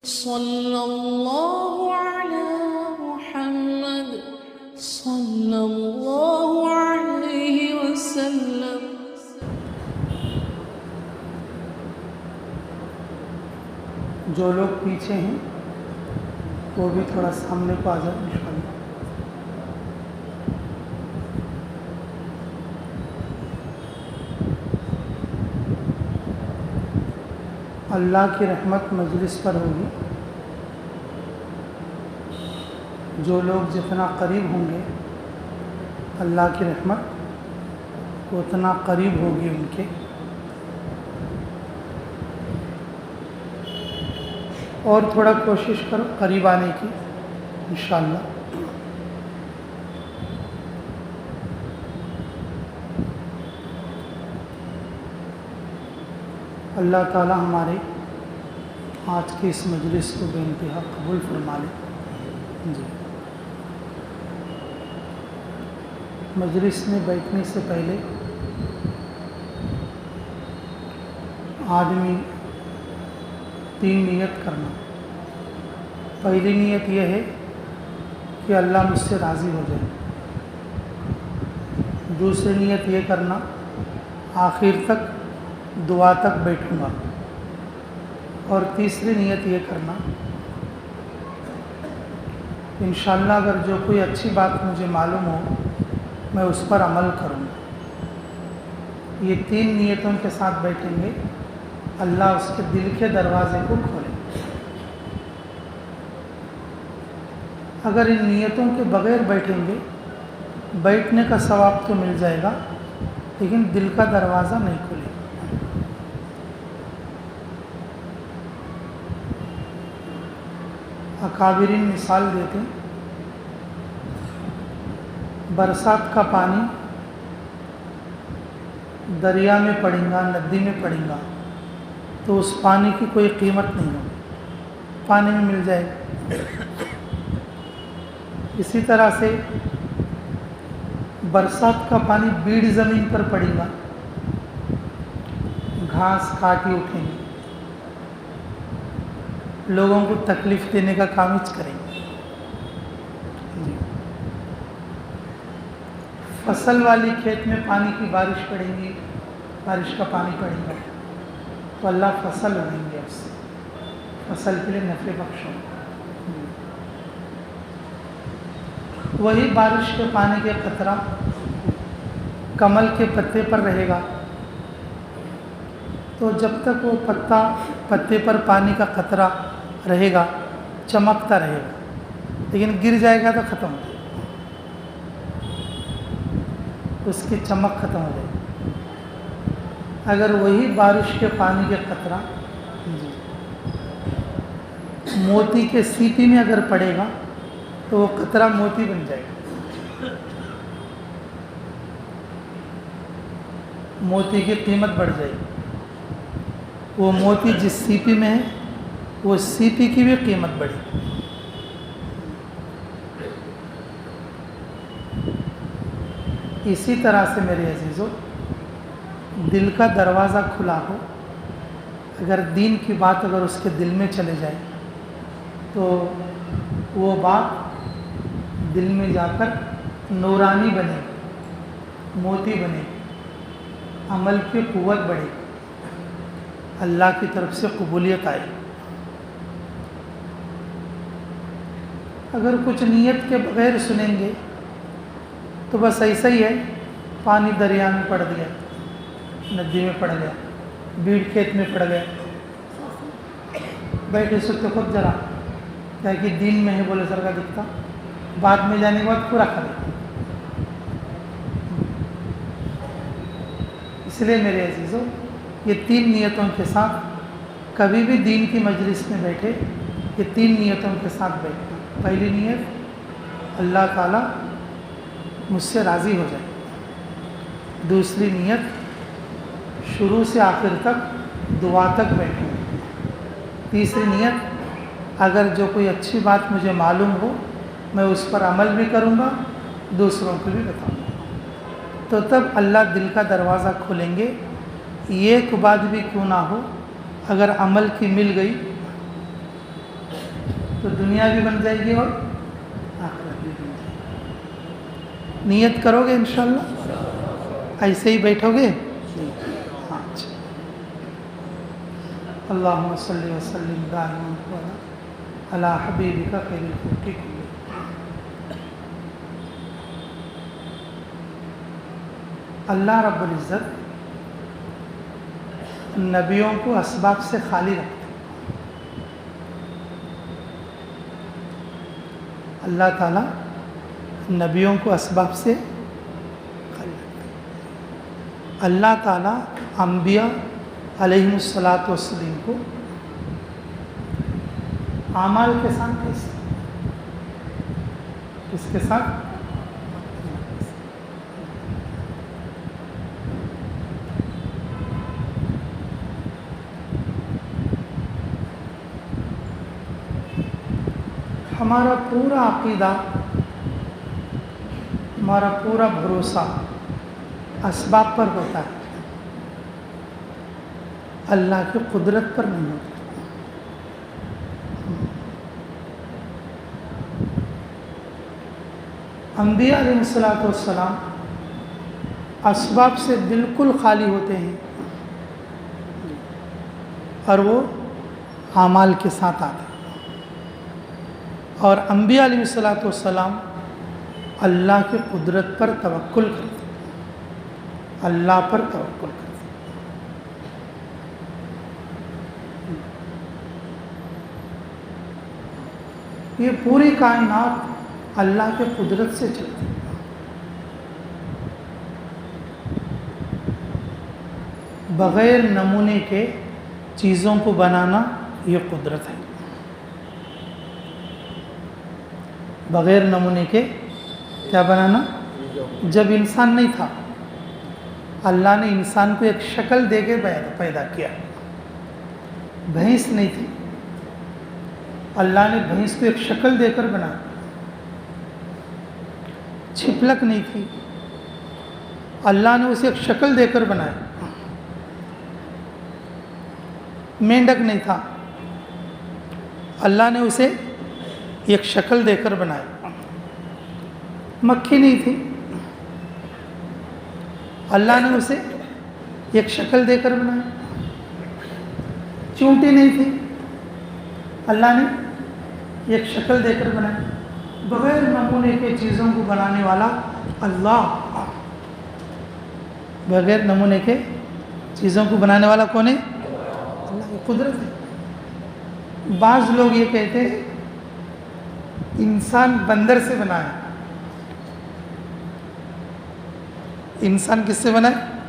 صلی اللہ علی محمد صلی اللہ علیہ وسلم۔ جو لوگ پیچھے ہیں وہ بھی تھوڑا سامنے کو آ جائیں انشاءاللہ۔ اللہ کی رحمت مجلس پر ہوگی۔ جو لوگ جتنا قریب ہوں گے اللہ کی رحمت اتنا قریب ہوگی ان کے۔ اور تھوڑا کوشش کرو قریب آنے کی انشاءاللہ۔ اللہ تعالی ہمارے آج کی اس مجلس کو بے انتہا قبول فرما لے۔ جی، مجلس میں بیٹھنے سے پہلے آدمی 3 نیت کرنا۔ پہلی نیت یہ ہے کہ اللہ مجھ سے راضی ہو جائے۔ دوسری نیت یہ کرنا آخر تک دعا تک بیٹھوں گا۔ اور تیسری نیت یہ کرنا انشاءاللہ اگر جو کوئی اچھی بات مجھے معلوم ہو میں اس پر عمل کروں گا۔ یہ 3 نیتوں کے ساتھ بیٹھیں گے، اللہ اس کے دل کے دروازے کو کھولیں گے۔ اگر ان نیتوں کے بغیر بیٹھیں گے بیٹھنے کا ثواب تو مل جائے گا لیکن دل کا دروازہ نہیں کھلے گا۔ اکابرین مثال دیتے ہیں، برسات کا پانی دریا میں پڑیں گا، ندی میں پڑیں گا تو اس پانی کی کوئی قیمت نہیں ہوگی، پانی میں مل جائے گا۔ اسی طرح سے برسات کا پانی بیڑ زمین پر پڑے گا، گھاس کاٹی اٹھیں گی، لوگوں کو تکلیف دینے کا کام ہی کریں گے۔ جی، فصل والی کھیت میں پانی کی بارش پڑیں گی، بارش کا پانی پڑے گا تو اللہ فصل اگائیں گے، اس سے فصل کے لیے نفع بخش ہوگا۔ وہی بارش کے پانی کے قطرہ کمل کے پتے پر رہے گا تو جب تک وہ پتے پر پانی کا قطرہ رہے گا چمکتا رہے گا، لیکن گر جائے گا تو ختم ہو جائے گا، اس کی چمک ختم ہو جائے گی۔ اگر وہی بارش کے پانی کے قطرہ موتی کے سیپی میں اگر پڑے گا تو وہ قطرہ موتی بن جائے گا، موتی کی قیمت بڑھ جائے گی۔ وہ موتی جس سیپی میں ہے وہ سیپی کی بھی قیمت بڑھے گی۔ اسی طرح سے میرے عزیزو دل کا دروازہ کھلا ہو، اگر دین کی بات اگر اس کے دل میں چلے جائے تو وہ بات دل میں جا کر نورانی بنے، موتی بنے، عمل کی قوت بڑھے، اللہ کی طرف سے قبولیت آئے۔ اگر کچھ نیت کے بغیر سنیں گے تو بس ایسا ہی ہے، پانی دریا میں پڑ گیا، ندی میں پڑ گیا، بیڑ کھیت میں پڑ گیا، بیٹھے سکتے خود ذرا کیا کہ دین میں ہے بولے سر کا دکھتا، بعد میں جانے کے بعد پورا کرے۔ اس لیے میرے عزیزو یہ 3 نیتوں کے ساتھ کبھی بھی دین کی مجلس میں بیٹھے، یہ 3 نیتوں کے ساتھ بیٹھنا۔ پہلی نیت اللہ تعالیٰ مجھ سے راضی ہو جائے۔ دوسری نیت شروع سے آخر تک دعا تک بیٹھوں۔ تیسری نیت اگر جو کوئی اچھی بات مجھے معلوم ہو میں اس پر عمل بھی کروں گا، دوسروں کو بھی بتاؤں گا، تو تب اللہ دل کا دروازہ کھولیں گے۔ ایک بات بھی کیوں نہ ہو، اگر عمل کی مل گئی تو دنیا بھی بن جائے گی اور آخرت بھی بن جائے گی۔ نیت کرو گے انشاءاللہ؟ ایسے ہی بیٹھو گے؟ ہاں اچھا۔ اللہم صلی وسلم دائما علی حبیبک خیر الخلق کلہم۔ اللہ رب العزت نبیوں کو اسباب سے خالی رکھتے ہیں۔ اللہ تعالیٰ نبیوں کو اسباب سے خالی رکھتے ہیں۔ اللہ تعالیٰ انبیاء علیہم الصلاۃ والسلام کو اعمال کے ساتھ کس کے ساتھ؟ ہمارا پورا عقیدہ، ہمارا پورا بھروسہ اسباب پر ہوتا ہے، اللہ کی قدرت پر نہیں ہوتا۔ انبیاء علیہ الصلاۃ والسلام اسباب سے بالکل خالی ہوتے ہیں اور وہ اعمال کے ساتھ آتے ہیں، اور انبیاء علیہ الصلاۃ والسلام اللہ کی قدرت پر توکل کرتے ہیں، اللہ پر توکل کرتے ہیں۔ یہ پوری کائنات اللہ کے قدرت سے چلتی ہے۔ بغیر نمونے کے چیزوں کو بنانا یہ قدرت ہے۔ بغیر نمونے کے کیا بنانا؟ جب انسان نہیں تھا، اللہ نے انسان کو ایک شکل دے کے پیدا کیا۔ بھینس نہیں تھی، اللہ نے بھینس کو ایک شکل دے کر بنایا۔ چھپلک نہیں تھی، اللہ نے اسے ایک شکل دے کر بنایا۔ مینڈک نہیں تھا، اللہ نے اسے ایک شکل دے کر بنایا۔ مکھی نہیں تھی، اللہ نے اسے ایک شکل دے کر بنایا۔ چونٹی نہیں تھی، اللہ نے ایک شکل دے کر بنایا۔ بغیر نمونے کے چیزوں کو بنانے والا اللہ، بغیر نمونے کے چیزوں کو بنانے والا کون ہے؟ اللہ کی قدرت ہے۔ بعض لوگ یہ کہتے ہیں انسان بندر سے بنا ہے۔ انسان کس سے بنا ہے؟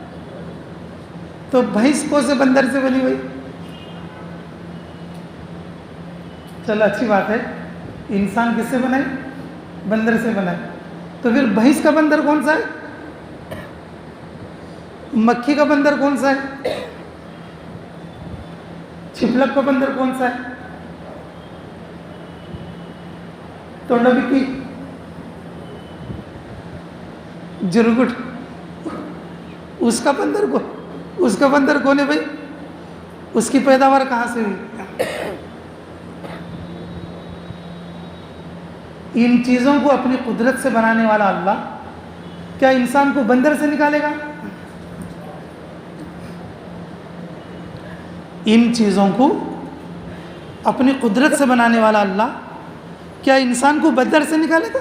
تو بھینس کو سے بندر سے بنی ہوئی؟ چلو اچھی بات ہے، انسان کس سے بنا ہے؟ بندر سے بنا ہے۔ تو پھر بھینس کا بندر کون سا ہے؟ مکھی کا بندر کون سا ہے؟ چھپلک کا بندر کون سا ہے؟ توڑا بکی، جرگٹ، اس کا بندر کون ہے بھائی؟ اس کی پیداوار کہاں سے ہوئی؟ ان چیزوں کو اپنی قدرت سے بنانے والا اللہ کیا انسان کو بندر سے نکالے گا؟ ان چیزوں کو اپنی قدرت سے بنانے والا اللہ کیا انسان کو بندر سے نکالے گا؟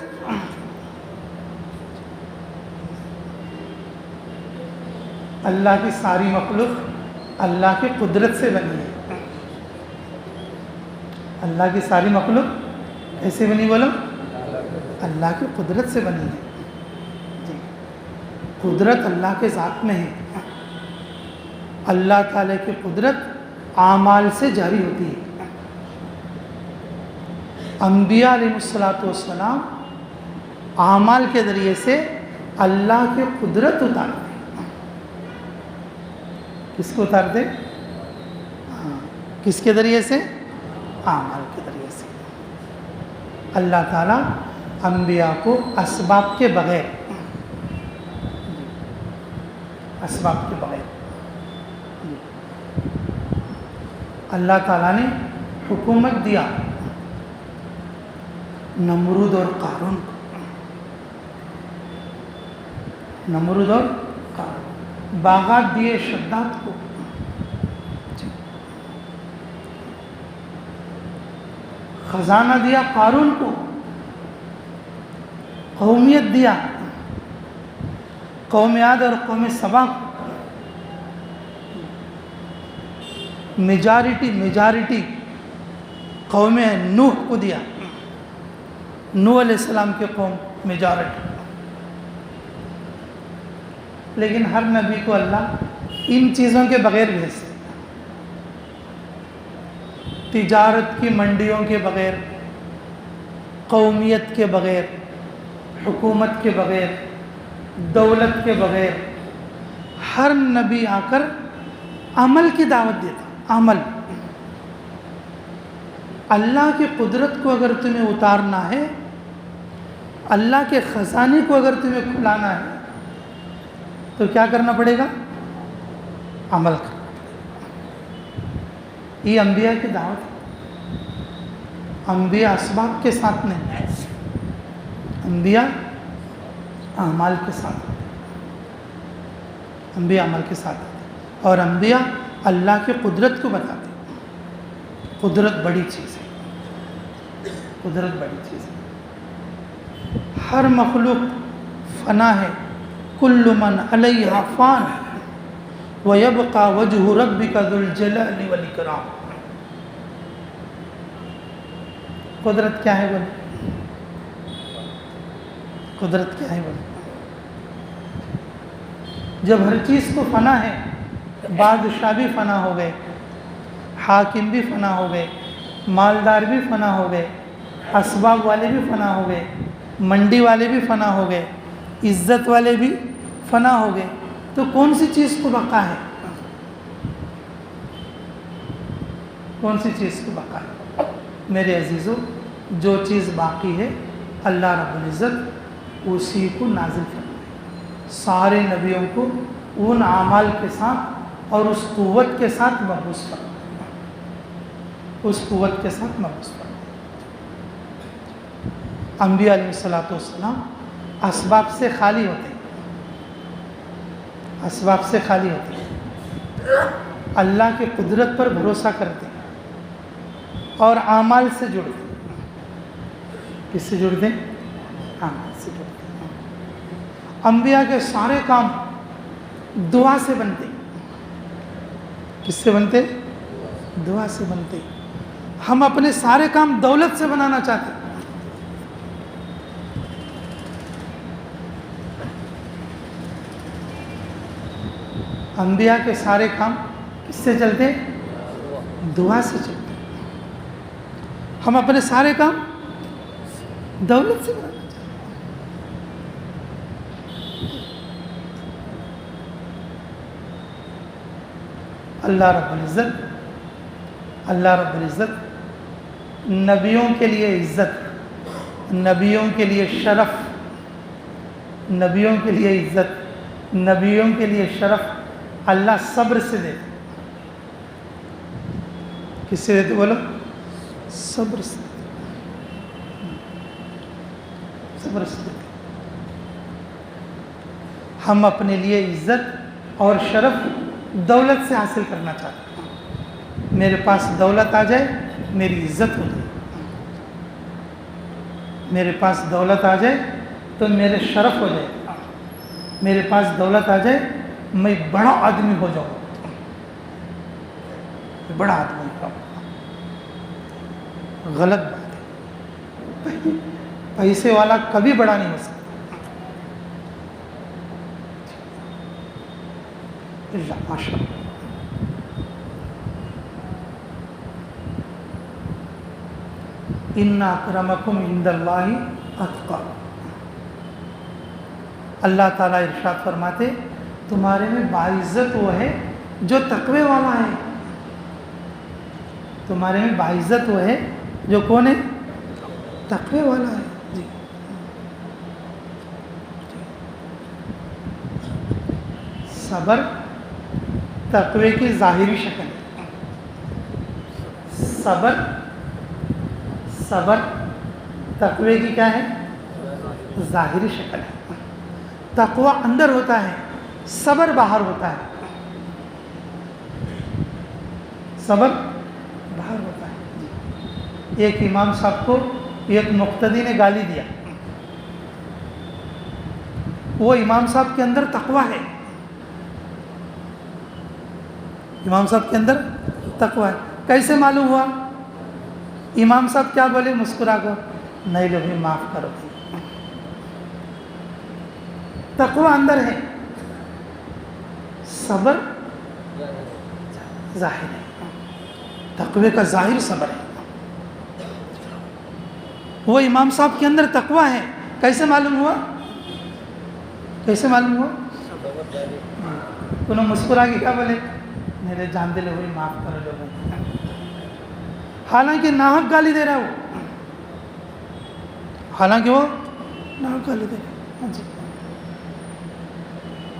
اللہ کی ساری مخلوق اللہ کی قدرت سے بنی ہے۔ اللہ کی ساری مخلوق کیسے بنی بولو؟ اللہ کی قدرت سے بنی ہے۔ جی، قدرت اللہ کے ذات میں ہے۔ اللہ تعالیٰ کی قدرت اعمال سے جاری ہوتی ہے۔ انبیاء علیہ الصلاۃ والسلام اعمال کے ذریعے سے اللہ کی قدرت اتارتے۔ کس کو اتارتے؟ کس کے ذریعے سے؟ اعمال کے ذریعے سے۔ اللہ تعالیٰ انبیاء کو اسباب کے بغیر اللہ تعالیٰ نے حکومت دیا، نمرود اور قارون کو. نمرود اور قارون. باغات دیے شداد کو. خزانہ دیا قارون کو. قومیت دیا قوم عاد اور قوم سبا کو. میجارٹی قوم نوح کو دیا. نوح علیہ السلام کے قوم میجارٹی. لیکن ہر نبی کو اللہ ان چیزوں کے بغیر بھیجتے. تجارت کی منڈیوں کے بغیر، قومیت کے بغیر، حکومت کے بغیر، دولت کے بغیر، ہر نبی آ کر عمل کی دعوت دیتا. عمل. اللہ کی قدرت کو اگر تمہیں اتارنا ہے، اللہ کے خزانے کو اگر تمہیں کھلانا ہے، تو کیا کرنا پڑے گا؟ عمل کرنا پڑے گا. یہ انبیاء کی دعوت ہے. انبیاء اسباب کے ساتھ نہیں، انبیاء اعمال کے ساتھ. انبیاء عمل کے ساتھ. اور انبیاء اللہ کی قدرت کو بتاتے. قدرت بڑی چیز ہے. قدرت بڑی چیز ہے. ہر مخلوق فنا ہے. کل من علیہا فان ویبقى وجہ ربک ذو الجلال والاکرام. قدرت کیا ہے بولے؟ قدرت کیا ہے بولے؟ جب ہر چیز کو فنا ہے، بادشاہ بھی فنا ہو گئے، حاکم بھی فنا ہو گئے، مالدار بھی فنا ہو گئے، اسباب والے بھی فنا ہو گئے، منڈی والے بھی فنا ہو گئے، عزت والے بھی فنا ہو گئے، تو کون سی چیز کو بقا ہے؟ کون سی چیز کو بقا ہے؟ میرے عزیزو، جو چیز باقی ہے اللہ رب العزت اسی کو نازل کرنا ہے. سارے نبیوں کو ان اعمال کے ساتھ اور اس قوت کے ساتھ مبعوث کرنا ہے. اس قوت کے ساتھ مبعوث کرنا ہے. انبیاء علیہ السلام اسباب سے خالی ہوتے ہیں. اسباب سے خالی ہوتے ہیں. اللہ کی قدرت پر بھروسہ کرتے ہیں اور اعمال سے جڑتے ہیں. کس سے جڑتے ہیں؟ اعمال سے جڑتے ہیں. انبیاء کے سارے کام دعا سے بنتے. کس سے بنتے؟ دعا سے بنتے. ہم اپنے سارے کام دولت سے بنانا چاہتے ہیں. انبیاء کے سارے کام کس سے چلتے؟ دعا سے چلتے. ہم اپنے سارے کام دولت سے بنانا چاہتے ہیں. اللہ رب العزت نبیوں کے لیے عزت، نبیوں کے لیے شرف، نبیوں کے لیے عزت، نبیوں کے لیے شرف اللہ صبر سے دے. کس سے دیتے بولو؟ صبر سے. صبر سے دیتے. ہم اپنے لیے عزت اور شرف دولت سے حاصل کرنا چاہتے ہیں. میرے پاس دولت آ جائے میری عزت ہو جائے. میرے پاس دولت آ جائے تو میرے شرف ہو جائے. میرے پاس دولت آ جائے میں بڑا آدمی ہو جاؤں. بڑا آدمی ہو جاؤں. غلط بات ہے. پیسے والا کبھی بڑا نہیں ہو سکتا. ماشاء اللہ. ان اکرمکم عند اللہ اتقاکم. اللہ تعالیٰ ارشاد فرماتے تمہارے میں باعزت وہ ہے جو تقوی والا ہے. تمہارے میں باعزت وہ ہے جو کون ہے؟ تقوی والا ہے. جی صبر تقوی کی ظاہری شکل ہے. صبر تقوی کی کیا ہے؟ ظاہری شکل ہے. تقوی اندر ہوتا ہے، صبر باہر ہوتا ہے. صبر باہر ہوتا ہے. ایک امام صاحب کو ایک مقتدی نے گالی دیا. وہ امام صاحب کے اندر تقوی ہے. امام صاحب کے اندر تقوی ہے. کیسے معلوم ہوا؟ امام صاحب کیا بولے مسکرا کر؟ نہیں لو بھائی معاف کرو. تقوی اندر ہے، صبر ظاہر ہے. تقوی کا ظاہر صبر ہے. وہ امام صاحب کے اندر تقوی ہے. کیسے معلوم ہوا؟ کیسے معلوم ہوا؟ انہوں مسکرا کے کیا بولے؟ میرے جان دے لو بھائی معاف کرو لو بھائی. حالانکہ ناحق گالی دے رہا ہے وہ، حالانکہ وہ ناحق گالی دے رہا ہے.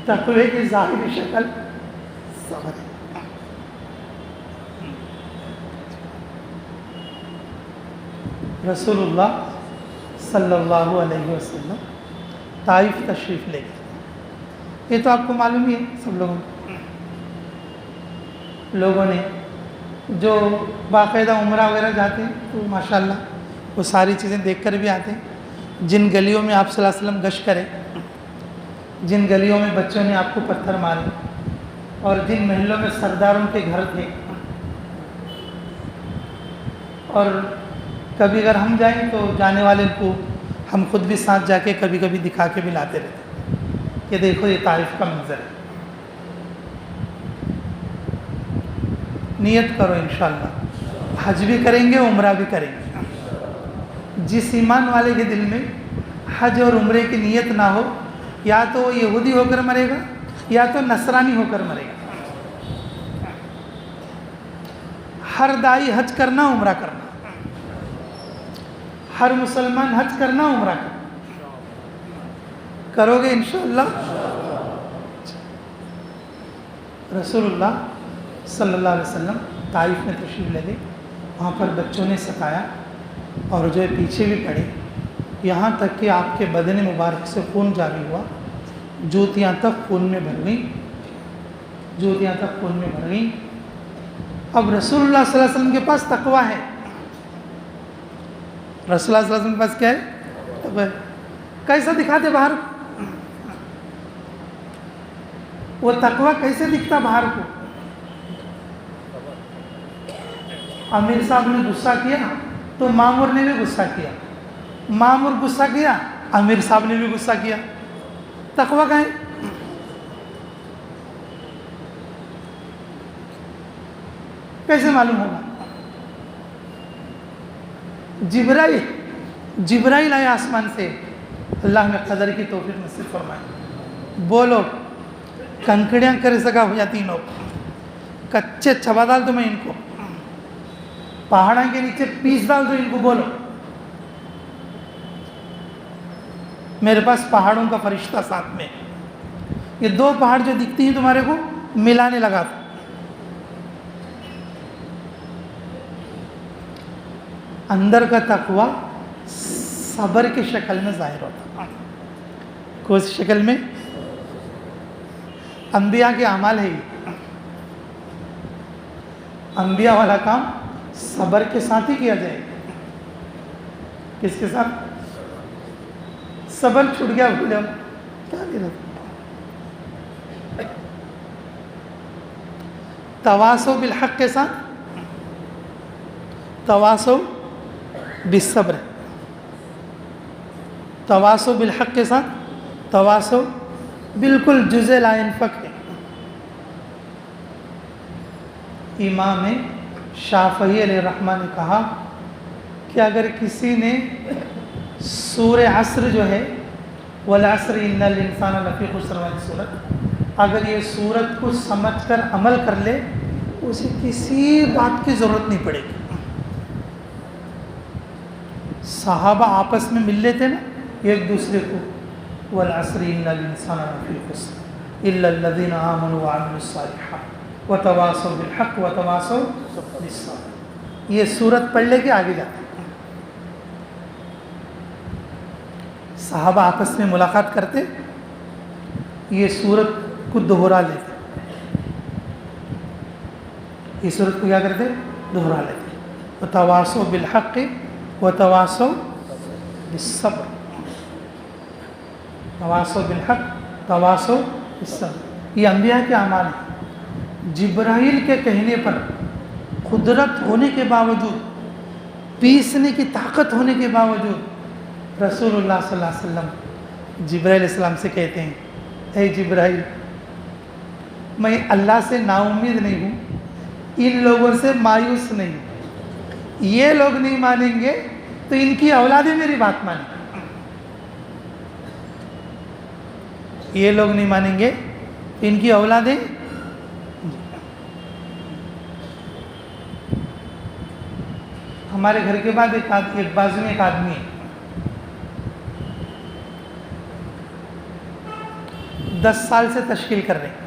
تقوی کی ظاہری شکل صبر ہے. رسول اللہ صلی اللہ علیہ وسلم طائف تشریف لے گئے. یہ تو آپ کو معلوم ہی ہے سب لوگوں نے جو باقاعدہ عمرہ وغیرہ جاتے ہیں تو ماشاءاللہ وہ ساری چیزیں دیکھ کر بھی آتے ہیں. جن گلیوں میں آپ صلی اللہ علیہ وسلم گشت کرے، جن گلیوں میں بچوں نے آپ کو پتھر مارے، اور جن محلوں میں سرداروں کے گھر تھے، اور کبھی اگر ہم جائیں تو جانے والے کو ہم خود بھی ساتھ جا کے کبھی کبھی دکھا کے بھی لاتے رہتے کہ دیکھو یہ طائف کا منظر ہے. نیت کرو انشاءاللہ حج بھی کریں گے، عمرہ بھی کریں گے. جس ایمان والے کے دل میں حج اور عمرے کی نیت نہ ہو، یا تو وہ یہودی ہو کر مرے گا یا تو نصرانی ہو کر مرے گا. ہر دائی حج کرنا عمرہ کرنا، ہر مسلمان حج کرنا عمرہ کرنا. کرو گے انشاءاللہ. رسول اللہ صلی اللہ علیہ وسلم طائف میں تشریف لے گئے. وہاں پر بچوں نے ستایا اور جو ہے پیچھے بھی پڑے، یہاں تک کہ آپ کے بدن مبارک سے خون جاری ہوا. جوتیاں تک خون میں بھر گئیں، جوتیاں تک خون میں بھر گئیں. اب رسول اللہ صلی اللہ علیہ وسلم کے پاس تقوی ہے. رسول اللہ صلی اللہ علیہ وسلم کے پاس کیا ہے؟ تقوی. کیسا دکھاتے باہر؟ وہ تقوی کیسے دکھتا باہر کو؟ امیر صاحب نے غصہ کیا تو مامور نے بھی غصہ کیا، مامور غصہ کیا امیر صاحب نے بھی غصہ کیا. تقوی کا ہے. کیسے معلوم ہوگا؟ جبرائیل آئے آسمان سے. اللہ میں قدر کی توفیق نصیب فرمائے. بولو کنکڑیاں کر سکا ہو جاتی انہوں، کچے چبا ڈال تو میں ان کو، پہاڑوں کے نیچے پیس ڈال دو ان کو. بولو میرے پاس پہاڑوں کا فرشتہ ساتھ میں، یہ دو پہاڑ جو دکھتی ہیں تمہارے کو ملانے لگا تھا. اندر کا تقوی صبر کی شکل میں ظاہر ہوتا. کون سی شکل میں؟ انبیاء کے اعمال ہے یہ. انبیاء والا کام صبر کے ساتھ ہی کیا جائے. کس کے ساتھ؟ صبر چھوٹ گیا بولے کیا نہیں رہتا. تواصو بالحق کے ساتھ، تواصو بالصبر، تواصو بالحق کے ساتھ تواصو بالکل جزء لا ينفك ہے. امام شافعی علیہ الرحمہ نے کہا کہ اگر کسی نے سورہ عصر جو ہے والعصر ان الانسان لفی خسر والی صورت، اگر یہ صورت کو سمجھ کر عمل کر لے اسے کسی بات کی ضرورت نہیں پڑے گی. صحابہ آپس میں مل لیتے نا ایک دوسرے کو، والعصر ان الانسان لفی خسر الا الذین آمنوا وعملوا الصالحات وتواصوا بالحق وتواصوا بالصبر. یہ صورت پڑھ لے کے آگے جاتے. صحابہ آپس میں ملاقات کرتے، یہ سورت کو دہرا لیتے، یہ سورت کو کیا کرتے؟ دہرا لیتے. وتواصوا بالحق وتواصوا بالصبر. تواصوا بالحق تواصوا بالصبر. یہ انبیاء کے اعمال ہیں. جبرائیل کے کہنے پر، قدرت ہونے کے باوجود، پیسنے کی طاقت ہونے کے باوجود، رسول اللہ صلی اللہ علیہ وسلم جبرائیل علیہ السلام سے کہتے ہیں، اے جبرائیل، میں اللہ سے نا امید نہیں ہوں، ان لوگوں سے مایوس نہیں ہوں. یہ لوگ نہیں مانیں گے تو ان کی اولادیں میری بات مانیں. یہ لوگ نہیں مانیں گے تو ان کی اولادیں. ہمارے گھر کے بعد ایک بازو میں ایک آدمی ہے، 10 سال سے تشکیل کر رہے ہیں.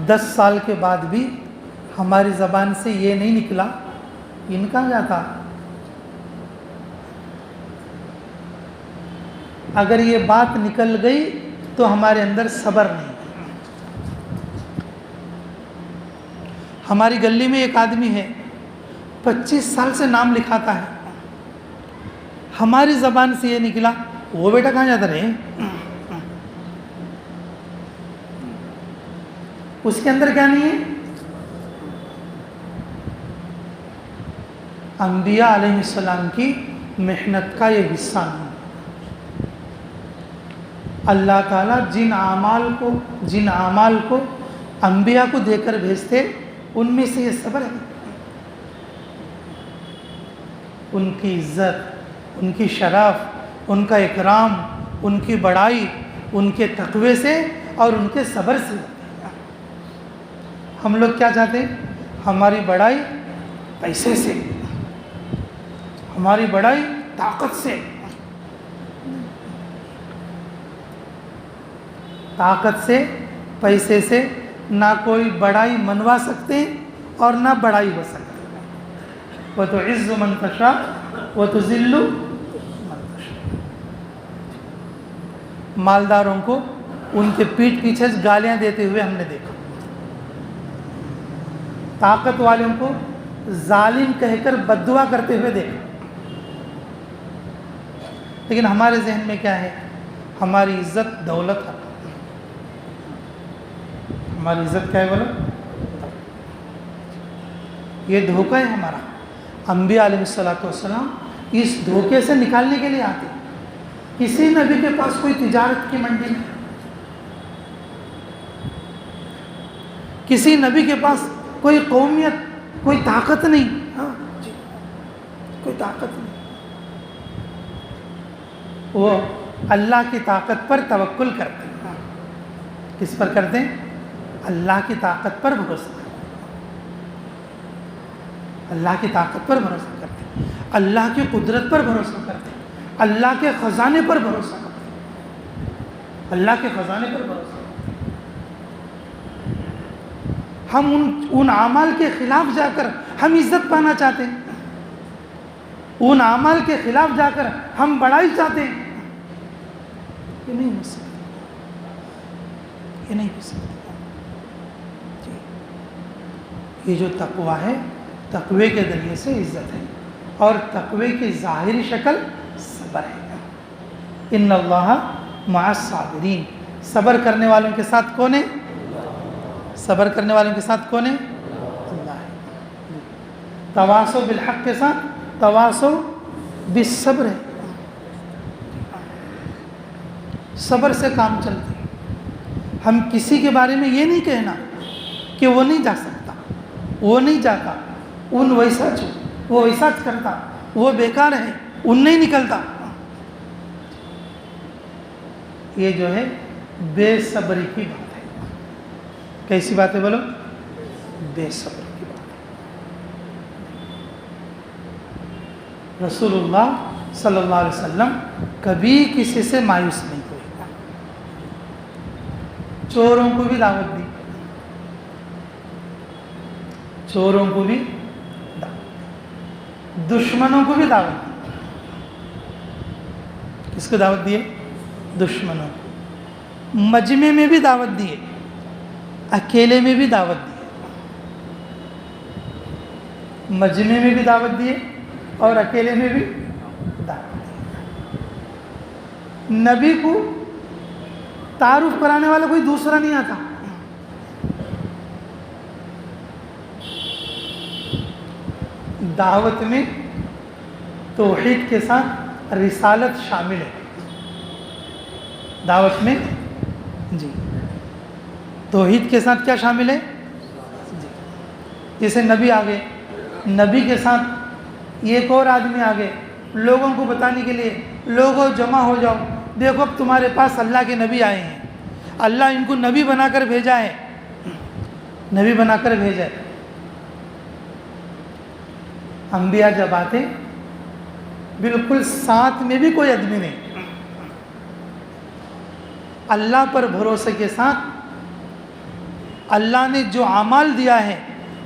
10 سال کے بعد بھی ہماری زبان سے یہ نہیں نکلا ان کہاں جاتا. اگر یہ بات نکل گئی تو ہمارے اندر صبر نہیں. ہماری گلی میں ایک آدمی ہے، 25 سال سے نام لکھاتا ہے، ہماری زبان سے یہ نکلا، وہ بیٹا کہاں جاتا رہے. اس کے اندر کیا نہیں ہے؟ انبیاء علیہ السلام کی محنت کا یہ حصہ نہیں. اللہ تعالیٰ جن اعمال کو انبیاء کو دے کر بھیجتے، ان میں سے یہ صبر ہے. ان کی عزت، ان کی شرف، ان کا اکرام، ان کی بڑائی ان کے تقوی سے اور ان کے صبر سے. ہم لوگ کیا چاہتے ہیں؟ ہماری بڑائی پیسے سے، ہماری بڑائی طاقت سے. طاقت سے، پیسے سے نہ کوئی بڑائی منوا سکتے اور نہ بڑائی ہو سکتی. وَتُعِزُّ مَن تَشَاءُ وَتُذِلُّ مَن تَشَاءُ. مالداروں کو ان کے پیٹھ پیچھے گالیاں دیتے ہوئے ہم نے دیکھا، طاقت والوں کو ظالم کہہ کر بد دعا کرتے ہوئے دیکھا. لیکن ہمارے ذہن میں کیا ہے؟ ہماری عزت دولت ہے. ہماری عزت کیا ہے بولو؟ یہ دھوکہ ہے ہمارا. انبیاء علیہ السلام اس دھوکے سے نکالنے کے لیے آتے. کسی نبی کے پاس کوئی تجارت کی منڈی نہیں، کسی نبی کے پاس کوئی قومیت، کوئی طاقت نہیں. ہاں جی، کوئی طاقت نہیں. وہ اللہ کی طاقت پر توکل کرتے ہیں. کس پر کرتے ہیں؟ اللہ کی طاقت پر بھروسہ کرتے ہیں. اللہ کی طاقت پر بھروسہ کرتے ہیں، اللہ کی قدرت پر بھروسہ کرتے ہیں، اللہ کے خزانے پر بھروسہ کرتے ہیں، اللہ کے خزانے پر بھروسہ کرتے ہیں. ہم ان اعمال کے خلاف جا کر ہم عزت پانا چاہتے ہیں، ان اعمال کے خلاف جا کر ہم بڑائی چاہتے ہیں. یہ نہیں ہو سکتا، یہ نہیں ہو سکتا. یہ جو تقویٰ ہے، تقوی کے ذریعے سے عزت ہے، اور تقوی کی ظاہری شکل صبر ہے. ان اللہ مع الصابرین. صبر کرنے والوں کے ساتھ کون ہے؟ صبر کرنے والوں کے ساتھ کون ہے؟ اللہ ہے. تواصوا بالحق کے ساتھ تواصوا بالصبر ہے. صبر سے کام چلتے. ہم کسی کے بارے میں یہ نہیں کہنا کہ وہ نہیں جا سکتا، وہ نہیں جاتا، ان ویسا وہ ویسا کرتا، وہ بیکار ہے، ان نہیں نکلتا. یہ جو ہے بے صبری کی بات ہے. کیسی بات ہے بولو؟ بے صبری کی بات ہے. رسول اللہ صلی اللہ علیہ وسلم کبھی کسی سے مایوس نہیں ہوئے. چوروں کو بھی دعوت دی، چوروں کو بھی دعوت دی، دشمنوں کو بھی دعوت دی. کس کو دعوت دیے؟ دشمنوں کو۔ مجمع میں بھی دعوت دیے، اکیلے میں بھی دعوت دیے، مجمع میں بھی دعوت دیے اور اکیلے میں بھی دعوت دیے۔ نبی کو تعارف کرانے والا کوئی دوسرا نہیں آتا۔ دعوت میں توحید کے ساتھ رسالت شامل ہے۔ دعوت میں جی توحید کے ساتھ کیا شامل ہے؟ جیسے نبی آگے، نبی کے ساتھ یہ ایک اور آدمی آگے لوگوں کو بتانے کے لیے، لوگوں جمع ہو جاؤ، دیکھو اب تمہارے پاس اللہ کے نبی آئے ہیں، اللہ ان کو نبی بنا کر بھیجا ہے، نبی بنا کر بھیجا ہے۔ انبیاء جب آتے بالکل ساتھ میں بھی کوئی آدمی نہیں، اللہ پر بھروسے کے ساتھ اللہ نے جو اعمال دیا ہے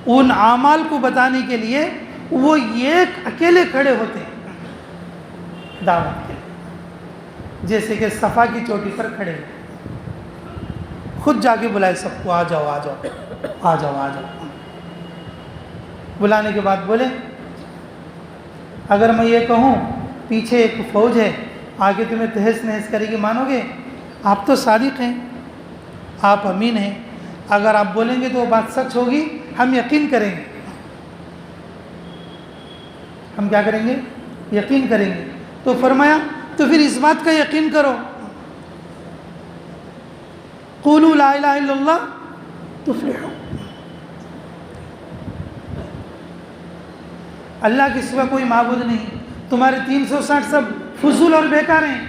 ان اعمال کو بتانے کے لیے وہ ایک اکیلے کھڑے ہوتے ہیں دعوت کے لیے، جیسے کہ صفا کی چوٹی پر کھڑے ہیں، خود جا کے بلائے سب کو، آ جاؤ آ جاؤ آ جاؤ آ جاؤ۔ بلانے کے بعد بولے اگر میں یہ کہوں پیچھے ایک فوج ہے آگے تمہیں تہس نہس کرے گی، مانو گے؟ آپ تو صادق ہیں، آپ امین ہیں، اگر آپ بولیں گے تو وہ بات سچ ہوگی، ہم یقین کریں گے۔ ہم کیا کریں گے؟ یقین کریں گے۔ تو فرمایا تو پھر اس بات کا یقین کرو، قولوا لا الہ الا اللہ تفلحوا، اللہ کے سوا کوئی معبود نہیں، تمہارے 360 سب فضول اور بیکار ہیں،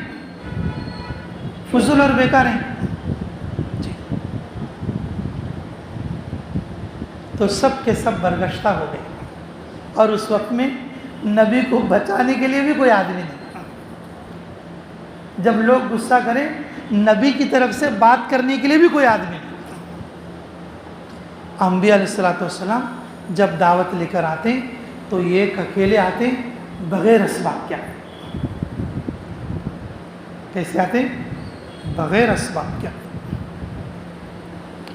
فضول اور بیکار ہیں۔ تو سب کے سب برگشتہ ہو گئے، اور اس وقت میں نبی کو بچانے کے لیے بھی کوئی آدمی نہیں۔ جب لوگ غصہ کریں نبی کی طرف سے بات کرنے کے لیے بھی کوئی آدمی نہیں۔ انبیاء علیہ السلام جب دعوت لے کر آتے تو یہ اکیلے آتے بغیر اسباب کے آتے۔ کیسے آتے؟ بغیر اسباب کے آتے،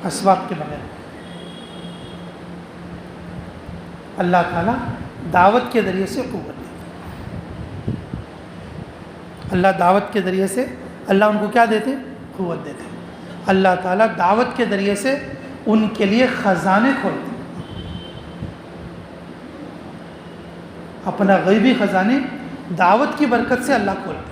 اسباب کے بغیر۔ اللہ تعالیٰ دعوت کے ذریعے سے قوت دیتے، اللہ دعوت کے ذریعے سے اللہ ان کو کیا دیتے؟ قوت دیتے۔ اللہ تعالیٰ دعوت کے ذریعے سے ان کے لیے خزانے کھولتے، اپنا غیبی خزانے دعوت کی برکت سے اللہ کھولتے۔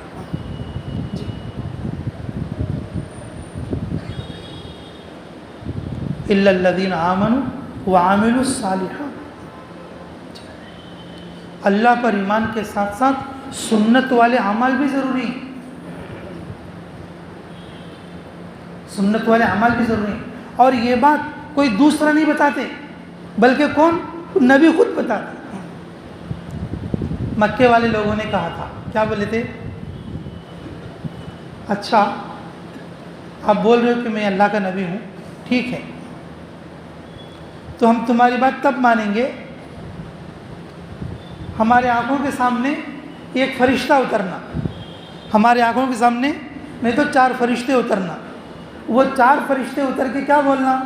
الا الذین آمنوا وعملوا الصالحات، اللہ پر ایمان کے ساتھ ساتھ سنت والے اعمال بھی ضروری ہیں، سنت والے اعمال بھی ضروری ہیں۔ اور یہ بات کوئی دوسرا نہیں بتاتے بلکہ کون؟ نبی خود بتاتے۔ مکے والے لوگوں نے کہا تھا، کیا بولے تھے؟ اچھا آپ بول رہے ہو کہ میں اللہ کا نبی ہوں، ٹھیک ہے، تو ہم تمہاری بات تب مانیں گے ہمارے آنکھوں کے سامنے ایک فرشتہ اترنا، ہمارے آنکھوں کے سامنے نہیں تو 4 فرشتے اترنا، وہ 4 فرشتے اتر کے کیا بولنا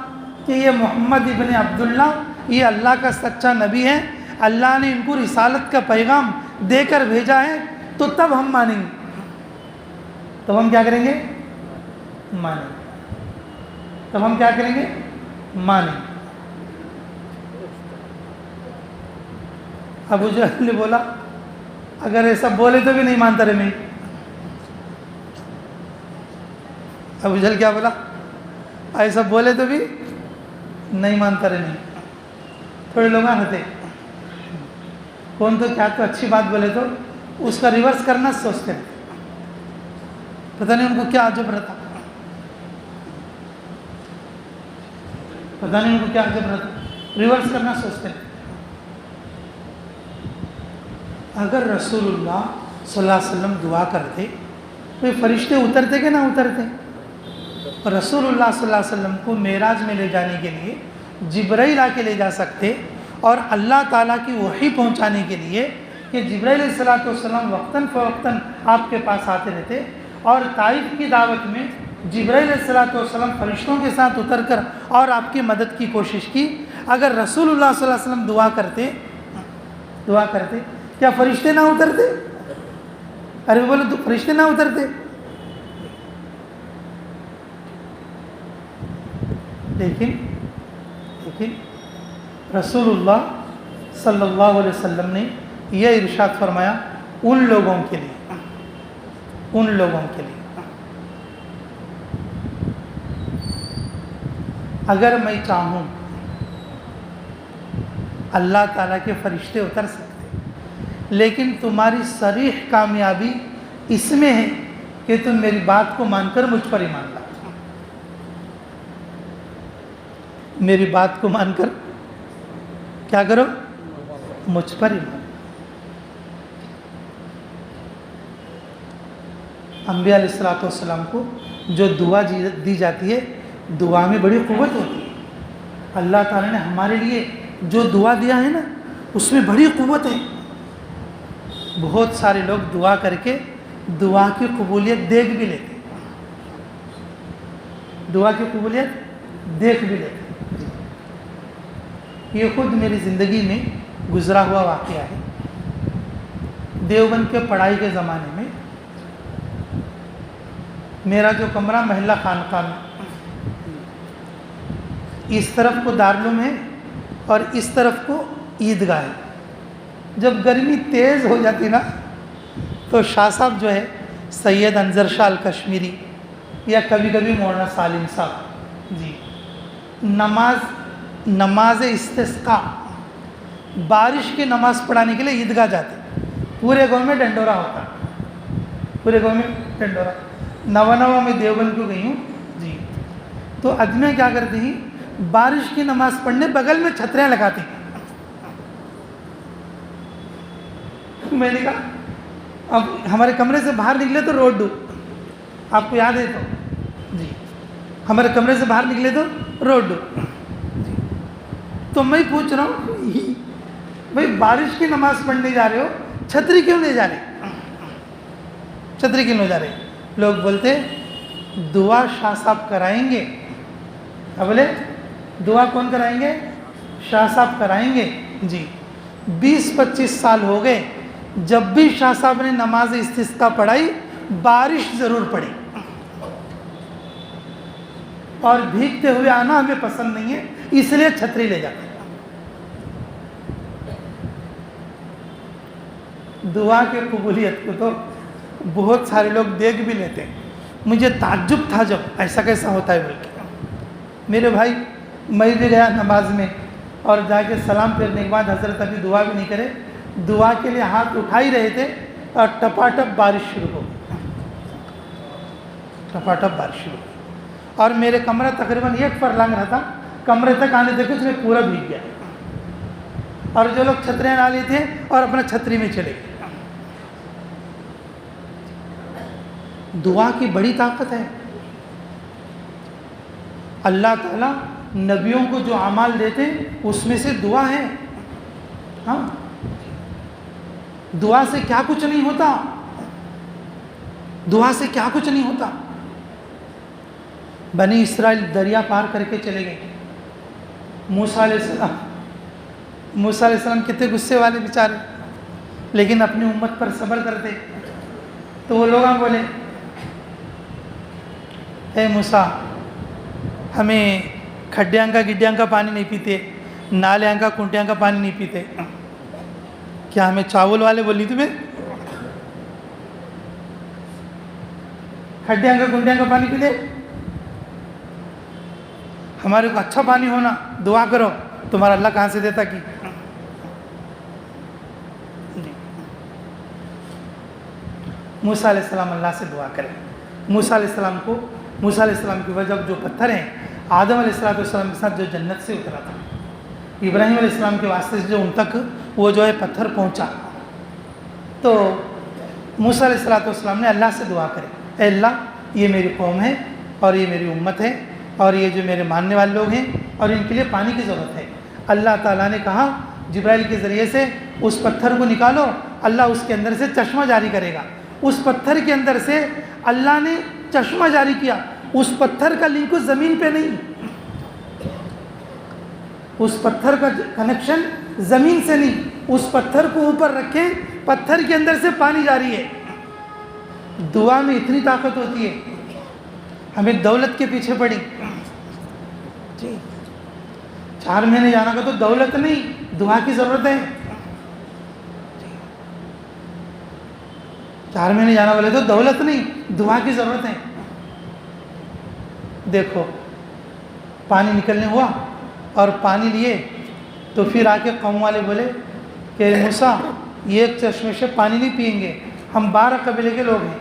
کہ یہ محمد ابن عبداللہ یہ اللہ کا سچا نبی ہے، اللہ نے ان کو رسالت کا پیغام دے کر بھیجا ہے، تو تب ہم مانیں گے۔ تب ہم کیا کریں گے؟ مانیں گے۔ تب ہم کیا کریں گے؟ مانیں گے۔ ابو جہل نے بولا اگر ایسا بولے تو بھی نہیں مانتا رہے میں۔ ابو جہل کیا بولا؟ ایسا بولے تو بھی نہیں مانتا رہے نہیں۔ تھوڑے لوگ ہنستے، کون تو کیا تو اچھی بات بولے تو اس کا ریورس کرنا سوچتے ہیں، پتہ نہیں ان کو کیا عجب رہتا، پتہ نہیں ان کو کیا عجب رہتا، ریورس کرنا سوچتے ہیں۔ اگر رسول اللہ صلی اللہ علیہ وسلم دعا کرتے تو یہ فرشتے اترتے کہ نہ اترتے؟ رسول اللہ صلی اللہ علیہ وسلم کو معراج میں لے جانے کے لیے جبرائیل آ کے لے جا سکتے، اور اللہ تعالیٰ کی وحی پہنچانے کے لیے کہ جبرائیل علیہ السلام وقتاً فوقتاً آپ کے پاس آتے رہتے، اور طائف کی دعوت میں جبرائیل علیہ السلام فرشتوں کے ساتھ اتر کر اور آپ کی مدد کی کوشش کی۔ اگر رسول اللہ صلی اللہ علیہ وسلم دعا کرتے کیا فرشتے نہ اترتے؟ ارے بولو تو فرشتے نہ اترتے؟ لیکن رسول اللہ صلی اللہ علیہ وسلم نے یہ ارشاد فرمایا ان لوگوں کے لیے اگر میں چاہوں اللہ تعالیٰ کے فرشتے اتر سکتے، لیکن تمہاری صریح کامیابی اس میں ہے کہ تم میری بات کو مان کر مجھ پر ایمان لاؤ۔ میری بات کو مان کر کیا کرو؟ مجھ پر ایمان۔ انبیاء علیہ السلام کو جو دعا دی جاتی ہے، دعا میں بڑی قوت ہوتی ہے۔ اللہ تعالیٰ نے ہمارے لیے جو دعا دیا ہے نا، اس میں بڑی قوت ہے۔ بہت سارے لوگ دعا کر کے دعا کی قبولیت دیکھ بھی لیتے، یہ خود میری زندگی میں گزرا ہوا واقعہ ہے۔ دیوبند کے پڑھائی کے زمانے میں میرا جو کمرہ محلہ خانقاہ میں، اس طرف کو دارالعلوم ہے اور اس طرف کو عیدگاہ ہے۔ جب گرمی تیز ہو جاتی نا تو شاہ صاحب جو ہے سید انظر شاہ الکشمیری یا کبھی کبھی مولانا سالم صاحب جی نماز استسقاء، بارش کی نماز پڑھانے کے لیے عیدگاہ جاتے۔ پورے گاؤں میں ڈنڈورا ہوتا، نوا میں دیوبند کو گئی ہوں جی۔ تو آدمی کیا کرتے ہیں، بارش کی نماز پڑھنے بغل میں چھتریاں لگاتے ہیں۔ میں نے کہا اب ہمارے کمرے سے باہر نکلے تو روڈ ڈوب، آپ کو یاد ہے تو جی، ہمارے کمرے سے باہر نکلے تو روڈ ڈوب۔ تو میں پوچھ رہا ہوں بھائی بارش کی نماز پڑھنے جا رہے ہو، چھتری کیوں نہیں جا رہے؟ لوگ بولتے دعا شاہ صاحب کرائیں گے۔ اب بولے دعا کون کرائیں گے؟ شاہ صاحب کرائیں گے جی۔ 20-25 سال ہو گئے، جب بھی شاہ صاحب نے نماز استسقاء پڑھائی بارش ضرور پڑی، اور بھیگتے ہوئے آنا ہمیں پسند نہیں ہے، اس لیے چھتری لے جاتے۔ دعا کے قبولیت کو تو بہت سارے لوگ دیکھ بھی لیتے ہیں۔ مجھے تعجب تھا جب ایسا کیسا ہوتا ہے بول کے۔ میرے بھائی میں بھی گیا نماز میں، اور جا کے سلام پھیرنے کے بعد حضرت ابھی دعا بھی نہیں کرے، دعا کے لیے ہاتھ اٹھا ہی رہے تھے اور ٹپاٹپ بارش شروع ہو گئی، اور میرے کمرہ تقریباً 1 فرلانگ رہتا، کمرے تک آنے تک اس میں پورا بھیگ گیا، اور جو لوگ چھتریاں ڈالی تھے اور اپنا چھتری میں چلے گئے۔ دعا کی بڑی طاقت ہے۔ اللہ تعالیٰ نبیوں کو جو اعمال دیتے اس میں سے دعا ہے۔ ہاں، دعا سے کیا کچھ نہیں ہوتا۔ بنی اسرائیل دریا پار کر کے چلے گئے۔ موسیٰ علیہ السلام کتنے غصے والے بیچارے، لیکن اپنی امت پر صبر کرتے۔ تو وہ لوگ بولے اے موسیٰ، ہمیں کھڈیاں کا گڈیاں کا پانی نہیں پیتے، نالیاں کا کنٹیاں کا پانی نہیں پیتے، کیا ہمیں چاول والے بولی تمہیں؟ کھڈیاں کا کنٹیاں کا پانی پیتے؟ ہمارے کو اچھا پانی ہونا، دعا کرو، تمہارا اللہ کہاں سے دیتا کی؟ موسیٰ علیہ السلام اللہ سے دعا کریں۔ موسیٰ علیہ السلام کی وجہ جو پتھر ہیں، آدم علیہ السلام کے ساتھ جو جنت سے اترا تھا، ابراہیم علیہ السلام کے واسطے سے جو ان تک وہ جو ہے پتھر پہنچا، تو موسیٰ علیہ السلام نے اللہ سے دعا کرے، اے اللہ یہ میری قوم ہے اور یہ میری امت ہے اور یہ جو میرے ماننے والے لوگ ہیں اور ان کے لیے پانی کی ضرورت ہے۔ اللہ تعالیٰ نے کہا جبرائیل کے ذریعے سے اس پتھر کو نکالو، اللہ اس کے اندر سے چشمہ جاری کرے گا۔ اس پتھر کے اندر سے اللہ نے چشمہ جاری کیا، اس پتھر کا لنک زمین پہ نہیں، اس پتھر کا کنیکشن زمین سے نہیں، اس پتھر کو اوپر رکھے، پتھر کے اندر سے پانی جاری ہے۔ دعا میں اتنی طاقت ہوتی ہے، ہمیں دولت کے پیچھے پڑی جی 4 مہینے جانا کا تو دولت نہیں، دعا کی ضرورت ہے۔ 4 مہینے جانا والے تو دولت نہیں، دعا کی ضرورت ہے۔ دیکھو پانی نکلنے ہوا اور پانی لیے تو پھر آ کے قوم والے بولے کہ موسیٰ یہ ایک چشمے سے پانی نہیں پئیں گے، ہم 12 قبیلے کے لوگ ہیں،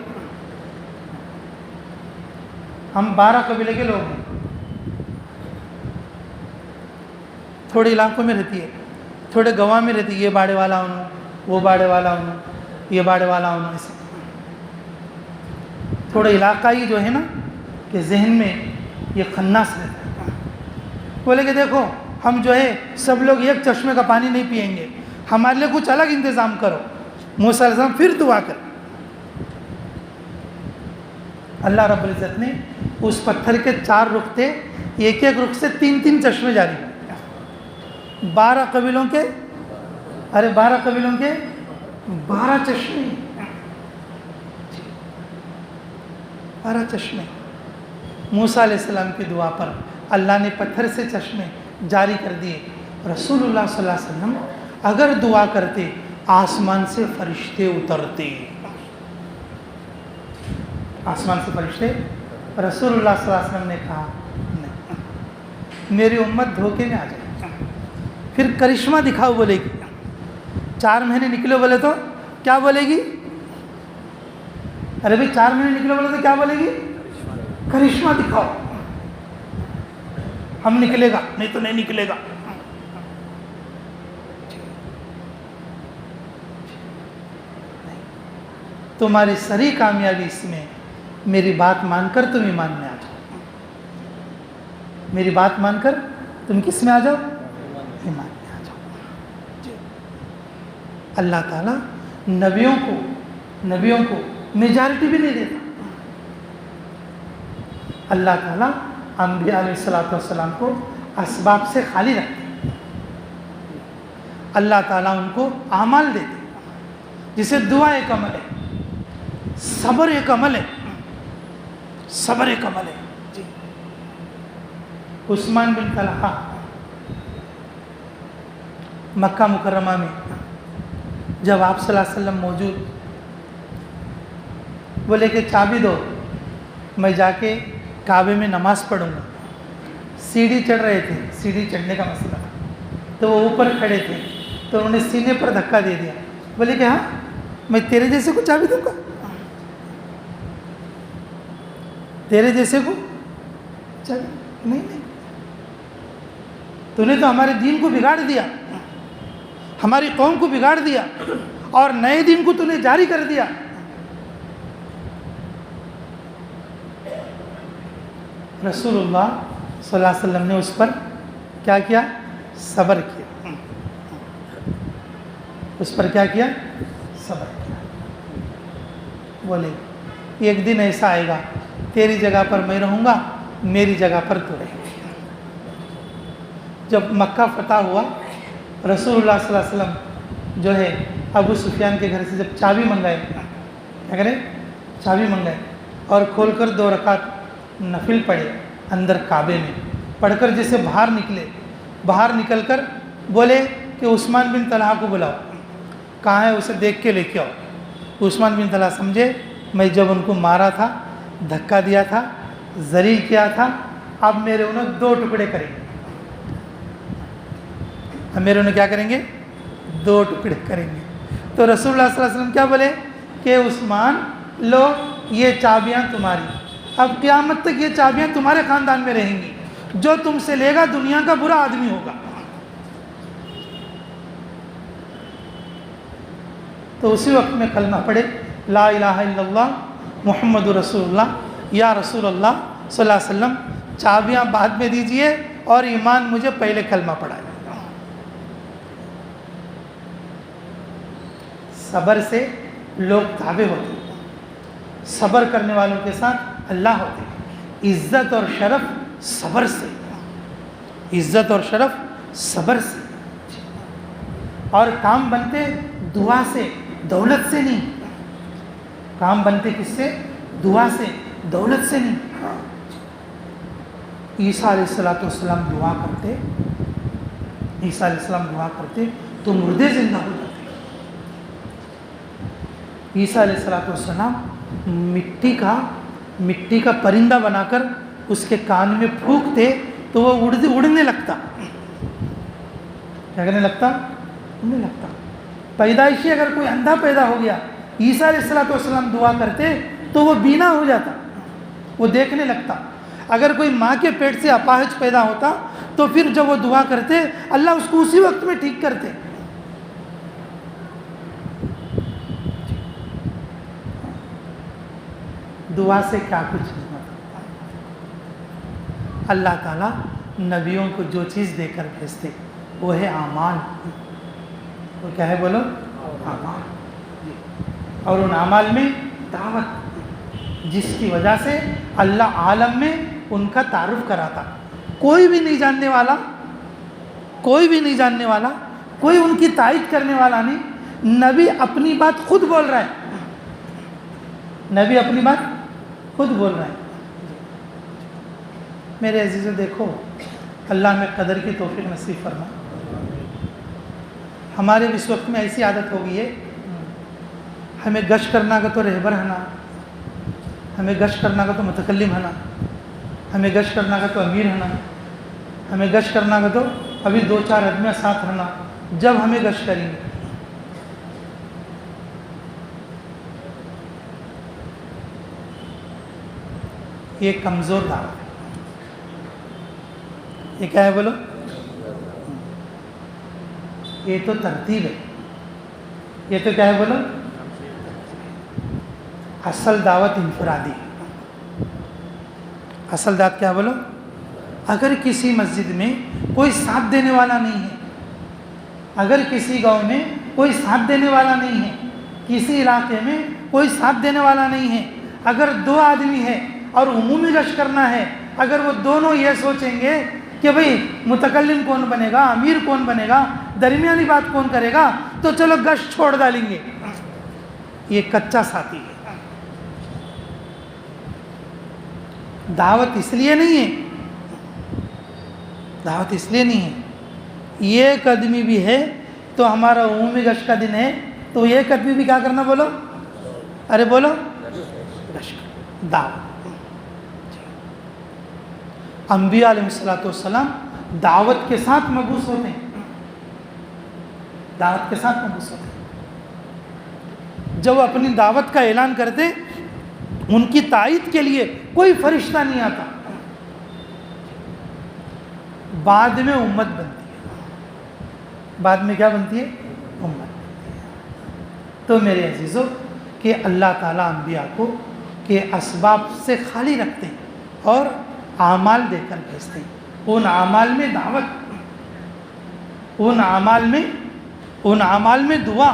ہم 12 قبیلے کے لوگ ہیں، تھوڑے علاقوں میں رہتی ہے، تھوڑے گواہ میں رہتی ہے، یہ باڑے والا ہوں، وہ باڑے والا ہوں، یہ باڑے والا ہوں، ایسے تھوڑے علاقائی جو ہے نا کہ ذہن میں یہ خناس رہتا ہے۔ بولے کہ دیکھو ہم جو ہے سب لوگ ایک چشمے کا پانی نہیں پئیں گے، ہمارے لیے کچھ الگ انتظام کرو۔ موسیٰ علیہ السلام پھر دعا کر، اللہ رب العزت نے اس پتھر کے 4 رخ تھے، ایک ایک رخ سے 3 چشمے جاری ہوئے، 12 قبیلوں کے 12 چشمے، 12 چشمے۔ موسیٰ علیہ السلام کی دعا پر اللہ نے پتھر سے چشمے جاری کر دیے۔ رسول اللہ صلی اللہ علیہ وسلم اگر دعا کرتے آسمان سے فرشتے اترتے، آسمان سے فرشتے۔ رسول اللہ صلی اللہ علیہ وسلم نے کہا نہیں، میری امت دھوکے میں آ جائے، پھر کرشمہ دکھاؤ بولے گی۔ 4 مہینے نکلے بولے تو کیا بولے گی؟ ارے بھائی 4 مہینے نکلے بولے تو کیا بولے گی؟ کرشمہ دکھاؤ، ہم نکلے گا، نہیں تو نہیں نکلے گا۔ تمہاری ساری کامیابی اس میں میری بات مان کر تم ایمان میں آ جاؤ، میری بات مان کر تم کس میں آ جاؤ؟ ایمان میں آ جاؤ۔ اللہ تعالیٰ نبیوں کو میجارٹی بھی نہیں دیتا، اللہ تعالیٰ انبیاء علیہ السلام کو اسباب سے خالی رکھتے ہیں، اللہ تعالیٰ ان کو اعمال دیتے ہیں، جسے دعا ایک عمل ہے، صبر ایک عمل ہے، صبر ایک عمل ہے جی۔ عثمان بن طلحہ مکہ مکرمہ میں جب آپ صلی اللہ علیہ وسلم موجود، بولے کہ چابی دو، میں جا کے کعبے میں نماز پڑھوں گا۔ سیڑھی چڑھ رہے تھے، سیڑھی چڑھنے کا مسئلہ تھا، تو وہ اوپر کھڑے تھے تو انہوں نے سینے پر دھکا دے دیا، بولے کہ ہاں میں تیرے جیسے کو چابی دوں گا، تیرے جیسے کو چابی نہیں، تو نے تو ہمارے دین کو بگاڑ دیا، ہماری قوم کو بگاڑ دیا اور نئے دین کو تو نے جاری کر دیا۔ رسول اللہ صلی اللہ علیہ وسلم نے اس پر کیا کیا؟ صبر کیا، اس پر کیا کیا؟ صبر کیا۔ بولے ایک دن ایسا آئے گا تیری جگہ پر میں رہوں گا، میری جگہ پر تو رہے گا۔ جب مکہ فتح ہوا، رسول اللہ صلی اللہ علیہ وسلم جو ہے ابو سفیان کے گھر سے جب چابی منگائے، کیا کرے؟ چابی منگائے اور کھول کر 2 رکعت نفل پڑھے اندر کعبے میں، پڑھ کر جیسے باہر نکلے، باہر نکل کر بولے کہ عثمان بن طلحہ کو بلاؤ، کہاں ہے اسے دیکھ کے لے کے آؤ۔ عثمان بن طلحہ سمجھے میں جب ان کو مارا تھا، دھکا دیا تھا، ذلیل کیا تھا، اب میرے انہیں 2 ٹکڑے کریں گے، اب میرے انہیں کیا کریں گے؟ 2 ٹکڑے کریں گے۔ تو رسول اللہ صلی اللہ علیہ وسلم کیا بولے کہ عثمان لو یہ چابیاں تمہاری، اب قیامت تک یہ چابیاں تمہارے خاندان میں رہیں گی، جو تم سے لے گا دنیا کا برا آدمی ہوگا۔ تو اسی وقت میں کلمہ پڑھے لا الہ الا اللہ محمد رسول اللہ، یا رسول اللہ صلی اللہ علیہ وسلم چابیاں بعد میں دیجئے اور ایمان مجھے پہلے کلمہ پڑھائے۔ صبر سے لوگ تابع ہوتے ہیں، صبر کرنے والوں کے ساتھ اللہ ہوتے ہیں۔ عزت اور شرف صبر سے، عزت اور شرف صبر سے، اور کام بنتے دعا سے، دولت سے نہیں۔ کام بنتے کس سے؟ دعا سے، دولت سے نہیں۔ عیسیٰ علیہ السلام دعا کرتے، عیسیٰ علیہ السلام دعا کرتے تو مردے زندہ ہو جاتے۔ عیسیٰ علیہ السلام مٹی کا پرندہ بنا کر اس کے کان میں پھونکتے تو وہ اڑنے لگتا۔ کیا کرنے لگتا؟ اڑنے لگتا۔ پیدائشی اگر کوئی اندھا پیدا ہو گیا، عیسیٰ علیہ السلام دعا کرتے تو وہ بینا ہو جاتا، وہ دیکھنے لگتا۔ اگر کوئی ماں کے پیٹ سے اپاہج پیدا ہوتا تو پھر جب وہ دعا کرتے اللہ اس کو اسی وقت میں ٹھیک کرتے۔ دعا سے کیا کچھ نہیں ہوتا۔ اللہ تعالیٰ نبیوں کو جو چیز دے کر بھیجتے وہ ہے اعمال۔ وہ کیا ہے بولو؟ اعمال۔ اور ان اعمال میں دعوت، جس کی وجہ سے اللہ عالم میں ان کا تعارف کراتا۔ کوئی بھی نہیں جاننے والا، کوئی بھی نہیں جاننے والا، کوئی ان کی تائید کرنے والا نہیں۔ نبی اپنی بات خود بول رہا ہے، نبی اپنی بات خود بول رہا ہے۔ میرے عزیزو دیکھو، اللہ میں قدر کی توفیق نصیب فرما۔ ہمارے اس وقت میں ایسی عادت ہو گئی ہے، ہمیں گشت کرنا کا تو رہبر ہونا، ہمیں گشت کرنا کا تو متکلم ہونا، ہمیں گشت کرنا کا تو امیر ہونا، ہمیں گشت کرنا کا تو ابھی 2-4 آدمی ساتھ رہنا، جب ہمیں گشت کریں گے۔ یہ کمزور دعوت ہے۔ یہ کیا ہے بولو؟ یہ تو ترتیب ہے، یہ تو کیا ہے بولو؟ اصل دعوت انفرادی ہے۔ اصل دعوت کیا بولو؟ اگر کسی مسجد میں کوئی ساتھ دینے والا نہیں ہے، اگر کسی گاؤں میں کوئی ساتھ دینے والا نہیں ہے، کسی علاقے میں کوئی ساتھ دینے والا نہیں ہے، اگر 2 آدمی ہے اور عمومی گشت کرنا ہے، اگر وہ دونوں یہ سوچیں گے کہ بھئی متکلم کون بنے گا، امیر کون بنے گا، درمیانی بات کون کرے گا، تو چلو گشت چھوڑ ڈالیں گے، یہ کچا ساتھی ہے۔ دعوت اس لیے نہیں ہے، دعوت اس لیے نہیں ہے۔ ایک آدمی بھی ہے تو ہمارا عمومی گشت کا دن ہے تو ایک آدمی بھی کیا کرنا بولو؟ ارے بولو، گشت، دعوت۔ انبیاء علیہ السلام دعوت کے ساتھ مبعوث ہوتے ہیں، دعوت کے ساتھ مبعوث ہوتے ہیں۔ جب وہ اپنی دعوت کا اعلان کرتے ان کی تائید کے لیے کوئی فرشتہ نہیں آتا، بعد میں امت بنتی ہے۔ بعد میں کیا بنتی ہے؟ امت بنتی ہے۔ تو میرے عزیزو کہ اللہ تعالیٰ انبیاء کو کہ اسباب سے خالی رکھتے ہیں اور اعمال دے کر بھیجتے ہیں۔ ان اعمال میں دعوت، ان اعمال میں دعا،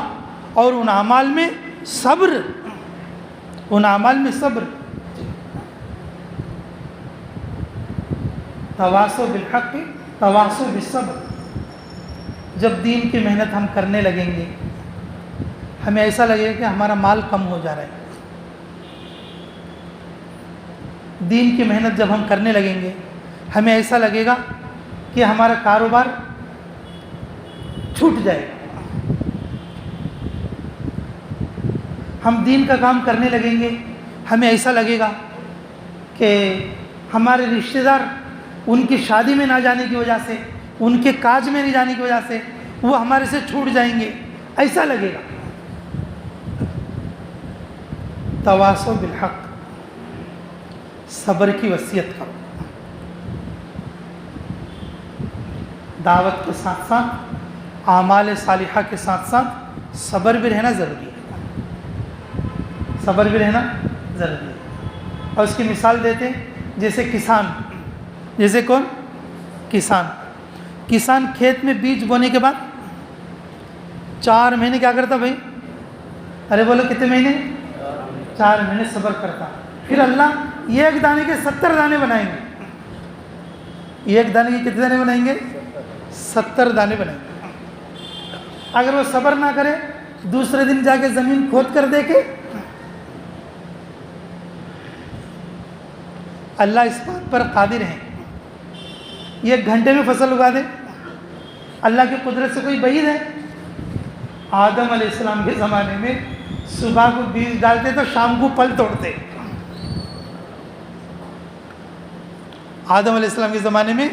اور ان اعمال میں صبر، ان اعمال میں صبر۔ تواصوا بالحق تواصوا بالصبر۔ جب دین کی محنت ہم کرنے لگیں گے، ہمیں ایسا لگے گا کہ ہمارا مال کم ہو جا رہا ہے۔ دین کی محنت جب ہم کرنے لگیں گے، ہمیں ایسا لگے گا کہ ہمارا کاروبار چھوٹ جائے گا۔ ہم دین کا کام کرنے لگیں گے، ہمیں ایسا لگے گا کہ ہمارے رشتہ دار ان کی شادی میں نہ جانے کی وجہ سے، ان کے کاج میں نہیں جانے کی وجہ سے وہ ہمارے سے چھوٹ جائیں گے، ایسا لگے گا۔ تواصوا بالحق، صبر کی وصیت کرو۔ دعوت کے ساتھ ساتھ، اعمال صالحہ کے ساتھ ساتھ صبر بھی رہنا ضروری ہے، صبر بھی رہنا ضروری ہے۔ اور اس کی مثال دیتے ہیں، جیسے کسان، جیسے کون؟ کسان کھیت میں بیج بونے کے بعد 4 مہینے کیا کرتا بھائی؟ ارے بولو کتنے مہینے؟ 4 مہینے صبر کرتا. پھر اللہ ایک دانے کے 70 دانے بنائیں گے. ایک دانے کے کتنے دانے بنائیں گے؟ 70 دانے بنائیں گے. اگر وہ صبر نہ کرے دوسرے دن جا کے زمین کھود کر دیکھے. اللہ اس بات پر قادر ہے 1 گھنٹے میں فصل اگا دے. اللہ کی قدرت سے کوئی بعید ہے؟ آدم علیہ السلام کے زمانے میں صبح کو بیج ڈالتے تو شام کو پھل توڑتے. آدم علیہ السلام کے زمانے میں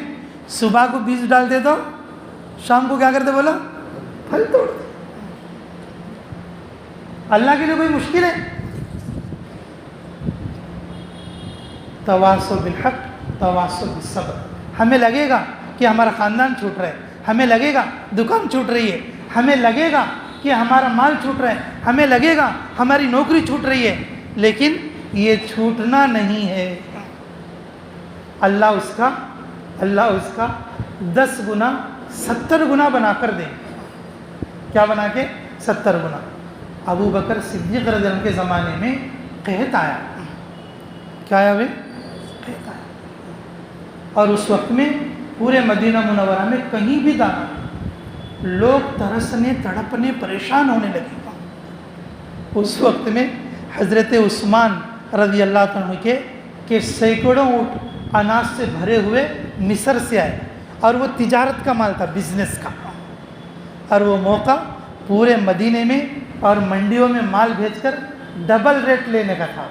صبح کو بیج ڈالتے تو شام کو کیا کرتے بولا؟ پھل توڑتے. اللہ کے لیے کوئی مشکل ہے؟ تواصوا بالحق تواصوا بالصبر. ہمیں لگے گا کہ ہمارا خاندان چھوٹ رہا ہے, ہمیں لگے گا دکان چھوٹ رہی ہے, ہمیں لگے گا کہ ہمارا مال چھوٹ رہا ہے, ہمیں لگے گا ہماری نوکری چھوٹ رہی ہے, لیکن یہ چھوٹنا نہیں ہے. اللہ اس کا 10 گنا 70 گنا بنا کر دیں. کیا بنا کے؟ 70 گنا. ابو بکر صدیق رضی اللہ عنہ کے زمانے میں قحط آیا. کیا آیا بھائی؟ قحط آیا. اور اس وقت میں پورے مدینہ منورہ میں کہیں بھی دانا, لوگ ترسنے تڑپنے پریشان ہونے لگے. اس وقت میں حضرت عثمان رضی اللہ عنہ کے سینکڑوں اونٹ اناج سے بھرے ہوئے مصر سے آئے, اور وہ تجارت کا مال تھا, بزنس کا. اور وہ موقع پورے مدینے میں اور منڈیوں میں مال بھیج کر ڈبل ریٹ لینے کا تھا.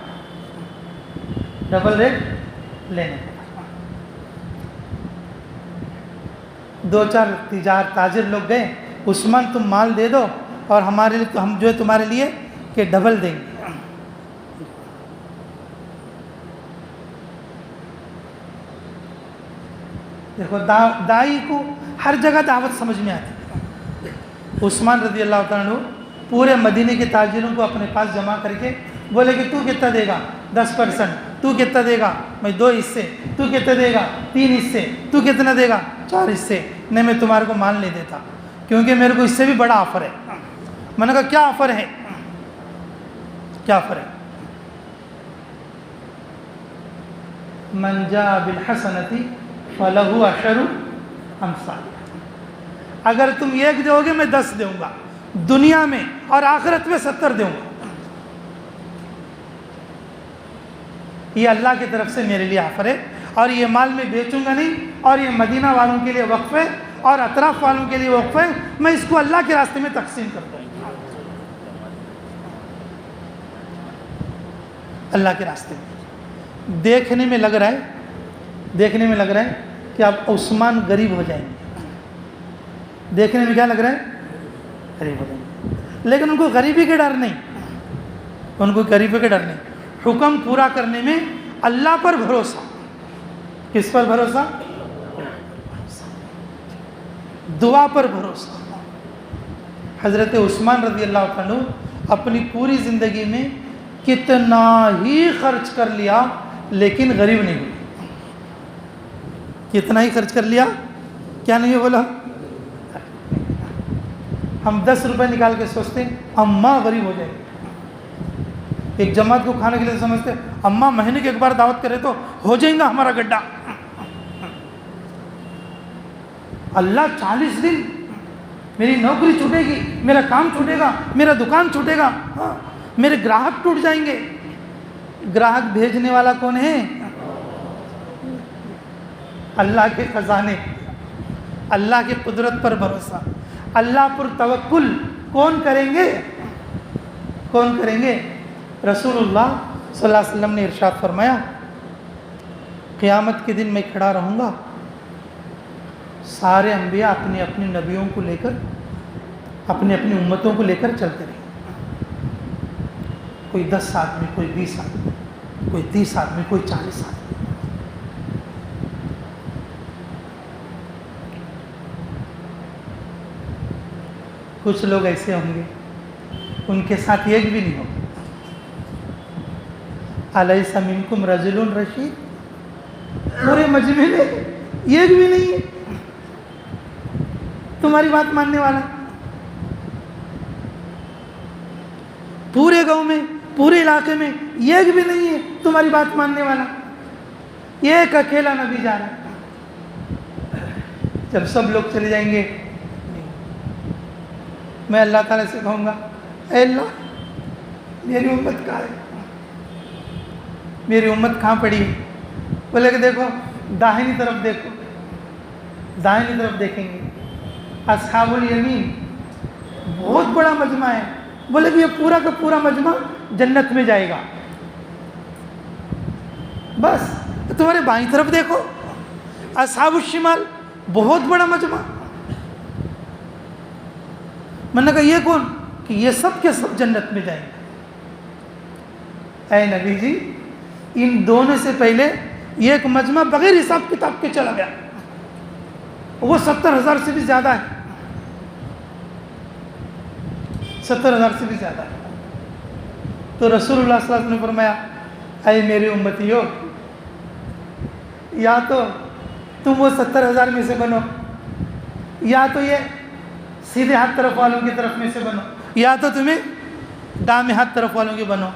ڈبل ریٹ لینے کا تھا. 2-4 تاجر لوگ گئے, عثمان تم مال دے دو اور ہمارے لیے, ہم جو ہے تمہارے لیے کہ ڈبل دیں گے. دیکھو دائی کو ہر جگہ دعوت سمجھ میں آتی. عثمان رضی اللہ تعالیٰ عنہ پورے مدینے کے تاجروں کو اپنے پاس جمع کر کے بولے کہ تو کتنا دے گا؟ 10%. تو کتنا دے گا؟ میں 2 حصے. تو کتنا دے گا؟ 3 حصے. تو کتنا دے گا؟ 4 حصے. نہیں, میں تمہارے کو مال نہیں دیتا کیونکہ میرے کو اس سے بھی بڑا آفر ہے. میں نے کہا کیا آفر ہے؟ کیا آفر ہے؟ من جاء بالحسنۃ فلہ 10 امثالها. اگر تم 1 دو گے میں 10 دوں گا, دنیا میں اور آخرت میں 70 دوں گا. یہ اللہ کی طرف سے میرے لیے آفر ہے, اور یہ مال میں بیچوں گا نہیں, اور یہ مدینہ والوں کے لیے وقف ہے اور اطراف والوں کے لیے وقف ہے. میں اس کو اللہ کے راستے میں تقسیم کر دوں گا. اللہ کے راستے میں. دیکھنے میں لگ رہا ہے کہ اب عثمان غریب ہو جائیں گے. دیکھنے میں کیا لگ رہا ہے؟ غریب ہو جائیں گے. لیکن ان کو غریبی کے ڈر نہیں, حکم پورا کرنے میں اللہ پر بھروسہ. کس پر بھروسہ؟ دعا پر بھروسہ. حضرت عثمان رضی اللہ عنہ اپنی پوری زندگی میں کتنا ہی خرچ کر لیا لیکن غریب نہیں ہوئے. کتنا ہی خرچ کر لیا, کیا نہیں بولا؟ ہم 10 روپے نکال کے سوچتے ہیں اماں غریب ہو جائے گی. ایک جماعت کو کھانے کے لیے سمجھتے اماں مہینے کی 1 بار دعوت کرے تو ہو جائیں گا ہمارا گڈھا. اللہ 40 دن میری نوکری چھوٹے گی, میرا کام چھوٹے گا, میرا دکان چھوٹے گا, میرے گراہک ٹوٹ جائیں گے. گراہک بھیجنے والا کون ہے؟ اللہ کے خزانے, اللہ کی قدرت پر بھروسہ, اللہ پر توکل کون کریں گے؟ رسول اللہ صلی اللہ علیہ وسلم نے ارشاد فرمایا قیامت کے دن میں کھڑا رہوں گا, سارے انبیاء اپنے اپنے نبیوں کو لے کر, اپنی اپنی امتوں کو لے کر چلتے رہے. کوئی 10 آدمی, کوئی 20 آدمی, کوئی 30 آدمی, کوئی 40 آدمی. کچھ لوگ ایسے ہوں گے ان کے ساتھ ایک بھی نہیں ہوگا. الیس منکم رجل رشید, پورے مجمع میں ایک بھی نہیں ہے تمہاری بات ماننے والا. پورے گاؤں میں پورے علاقے میں ایک بھی نہیں ہے تمہاری بات ماننے والا، ایک اکیلا نبی جا رہا ہے۔ جب سب لوگ چلے جائیں گے میں اللہ تعالیٰ سے کہوں گا اے اللہ میری امت کہاں ہے، میری امت کہاں پڑی ہے؟ بولے کہ دیکھو داہنی طرف دیکھو، داہنی طرف دیکھیں گے اصحاب الیمین بہت بڑا مجمع ہے، بولے کہ یہ پورا کا پورا مجمع جنت میں جائے گا۔ بس تمہارے بائیں طرف دیکھو اصحاب الشمال بہت بڑا مجمع۔ میں نے کہا یہ کون؟ کہ یہ سب کے سب جنت میں جائیں گے۔ اے نبی جی ان دونوں سے پہلے ایک مجمع بغیر حساب کتاب کے چلا گیا، وہ 70,000 سے بھی زیادہ ہے، 70,000 سے بھی زیادہ ہے۔ تو رسول اللہ صلی اللہ علیہ وسلم نے فرمایا اے میری امتیو، یا تو تم وہ 70,000 میں سے بنو، یا تو یہ سیدھے ہاتھ طرف والوں کی طرف میں سے بنو، یا تو تمہیں دامے ہاتھ طرف والوں کی بنو،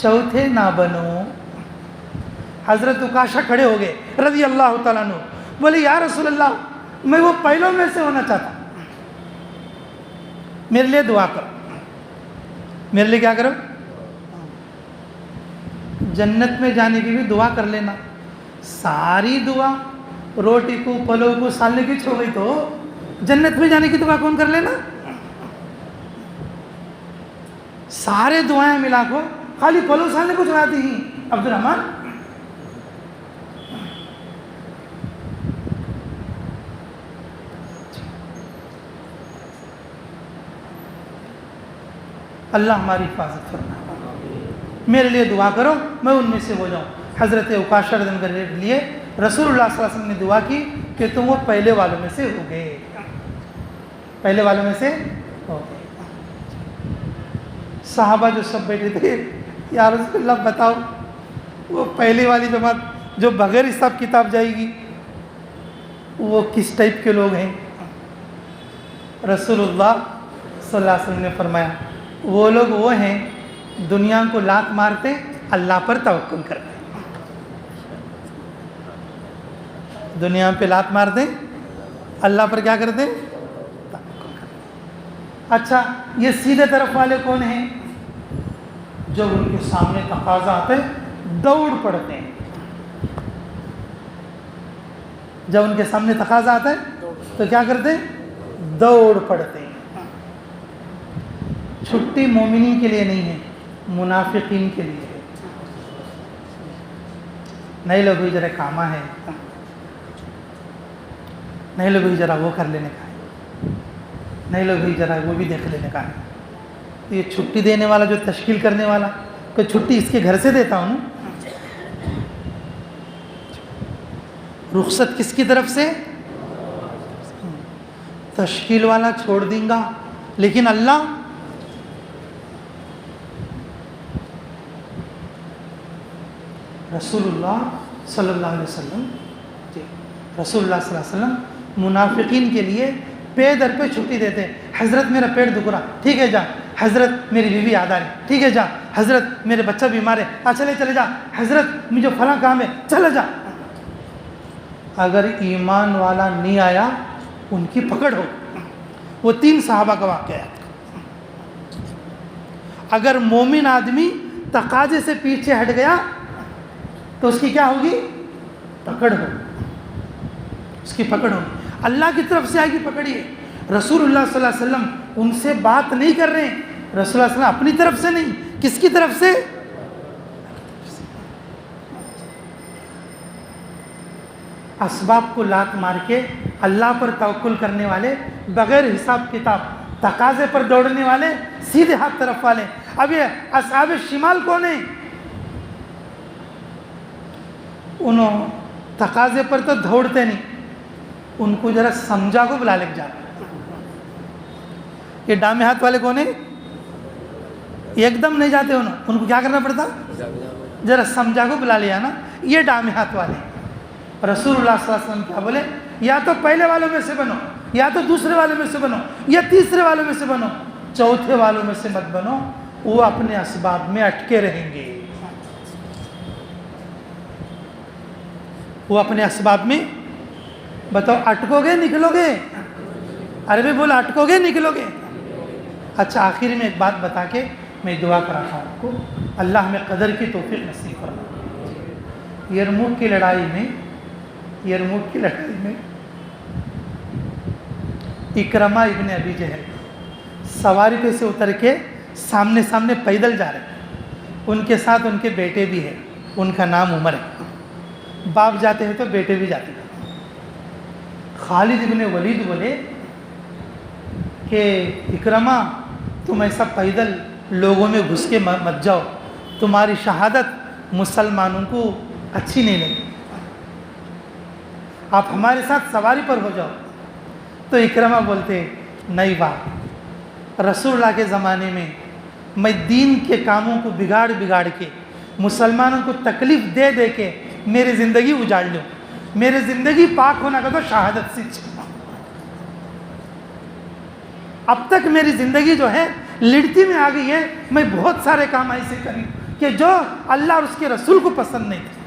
چوتھے نہ بنو۔ حضرت عکاشہ کھڑے ہو گئے رضی اللہ تعالیٰ عنہ، بولے یا رسول اللہ میں وہ پہلوں میں سے ہونا چاہتا ہوں، میرے لیے دعا کرو۔ میرے لیے کیا کرو؟ جنت میں جانے کی بھی دعا کر لینا۔ ساری دعا روٹی کو پلو کو سالنے کی چھو گئی تو جنت میں جانے کی دعا کون کر لینا؟ سارے دعائیں ملا کو خالی پلو سالنے کو چڑھاتی ہیں عبد الرحمن۔ اللہ ہماری حفاظت فرمائے۔ میرے لیے دعا کرو میں ان میں سے ہو جاؤں۔ حضرت عکاشہ رضی اللہ عنہ کے لیے رسول اللہ صلی اللہ علیہ وسلم نے دعا کی کہ تم وہ پہلے والوں میں سے ہو گئے، پہلے والوں میں سے ہو گئے۔ صحابہ جو سب بیٹھے تھے یا رسول اللہ بتاؤ وہ پہلی والی جماعت جو بغیر حساب کتاب جائے گی وہ کس ٹائپ کے لوگ ہیں؟ رسول اللہ صلی اللہ علیہ وسلم نے فرمایا وہ لوگ وہ ہیں دنیا کو لات مارتے اللہ پر توکل کرتے، دنیا پہ لات مارتے اللہ پر کیا کرتے؟ توکل کرتے۔ اچھا یہ سیدھے طرف والے کون ہیں؟ جب ان کے سامنے تقاضا آتا ہے دوڑ پڑتے ہیں، جب ان کے سامنے تقاضا آتا ہے تو کیا کرتے ہیں؟ دوڑ پڑتے ہیں۔ چھٹی مومنین کے لیے نہیں ہے، منافقین کے لیے ہے۔ نئے لوگ بھی ذرا کاما ہے، نئے لوگ بھی ذرا وہ کر لینے کا ہے، نئے لوگ بھی ذرا وہ بھی دیکھ لینے کا ہے۔ یہ چھٹی دینے والا جو تشکیل کرنے والا کہ چھٹی اس کے گھر سے دیتا ہوں نا، رخصت کس کی طرف سے؟ تشکیل والا چھوڑ دیں گا لیکن اللہ رسول اللہ صلی اللہ علیہ وسلم رسول اللہ صلی اللہ علیہ وسلم منافقین کے لیے پے در پہ چھٹی دیتے ہیں۔ حضرت میرا پیٹ دکھ رہا، ٹھیک ہے جا۔ حضرت میری بیوی یاد آ رہی، ٹھیک ہے جا۔ حضرت میرے بچہ بیمار ہے، چلے جا۔ حضرت مجھے فلاں کام ہے، چلا جا۔ اگر ایمان والا نہیں آیا ان کی پکڑ ہو۔ وہ 3 صحابہ کا واقعہ ہے۔ اگر مومن آدمی تقاضے سے پیچھے ہٹ گیا تو اس کی کیا ہوگی؟ پکڑ ہوگی، اس کی پکڑ ہوگی، اللہ کی طرف سے آئے گی پکڑیے۔ رسول اللہ صلی اللہ علیہ وسلم ان سے بات نہیں کر رہے ہیں، رسول اللہ صلی اللہ علیہ وسلم اپنی طرف سے نہیں، کس کی طرف سے؟ اسباب کو لات مار کے اللہ پر توکل کرنے والے، بغیر حساب کتاب تقاضے پر دوڑنے والے، سیدھے ہاتھ طرف والے۔ اب یہ اصحاب شمال کون ہیں؟ انہوں تقاضے پر تو دوڑتے نہیں، ان کو ذرا سمجھا کو بلا لے جاتے۔ یہ ڈامے ہاتھ والے کون ہیں؟ ایک دم نہیں جاتے، ان کو کیا کرنا پڑتا؟ ذرا سمجھا کو بلا لیا نا، یہ ڈامے ہاتھ والے۔ رسول اللہ صلی اللہ علیہ وسلم کیا بولے؟ یا تو پہلے والوں میں سے بنو، یا تو دوسرے والوں میں سے بنو، یا تیسرے والوں میں سے بنو، چوتھے والوں میں سے مت بنو۔ وہ اپنے اسباب میں اٹکے رہیں گے. وہ اپنے اسباب میں، بتاؤ اٹکو گے نکلو گے؟ عربی بول، اٹکو گے نکلو گے؟ اچھا آخر میں ایک بات بتا کے میں دعا کراتا ہوں آپ کو، اللہ ہمیں قدر کی توفیق نصیب فرمائے. یرموک کی لڑائی میں اکرمہ ابن ابی جہل سواری پہ سے اتر کے سامنے پیدل جا رہے ہیں. ان کے ساتھ ان کے بیٹے بھی ہیں، ان کا نام عمر ہے. باپ جاتے ہیں تو بیٹے بھی جاتے ہیں. خالد ابن ولید بولے کہ اکرمہ تم ایسا پیدل لوگوں میں گھس کے مت جاؤ، تمہاری شہادت مسلمانوں کو اچھی نہیں لگی، آپ ہمارے ساتھ سواری پر ہو جاؤ. تو اکرمہ بولتے نہیں بات، رسول اللہ کے زمانے میں دین کے کاموں کو بگاڑ کے مسلمانوں کو تکلیف دے کے میری زندگی اجاڑ لوں، میری زندگی پاک ہونا کا تو شہادت سے. اب تک میری زندگی جو ہے لڑتی میں آ گئی ہے، میں بہت سارے کام ایسے کری کہ جو اللہ اور اس کے رسول کو پسند نہیں تھے.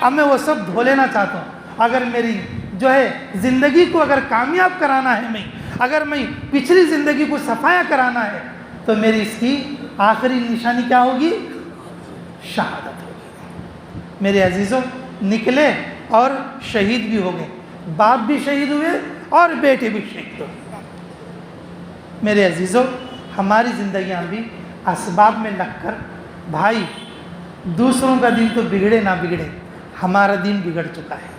اب میں وہ سب دھو لینا چاہتا ہوں. اگر میری جو ہے زندگی کو اگر کامیاب کرانا ہے، اگر میں پچھلی زندگی کو صفایا کرانا ہے، تو میری اس کی آخری نشانی کیا ہوگی؟ شہادت ہوگی. میرے عزیزوں نکلے اور شہید بھی ہو گئے، باپ بھی شہید ہوئے اور بیٹے بھی شہید ہوئے. میرے عزیزوں ہماری زندگیاں بھی اسباب میں لگ کر، بھائی دوسروں کا دین تو بگڑے نہ بگڑے، ہمارا دین بگڑ چکا ہے.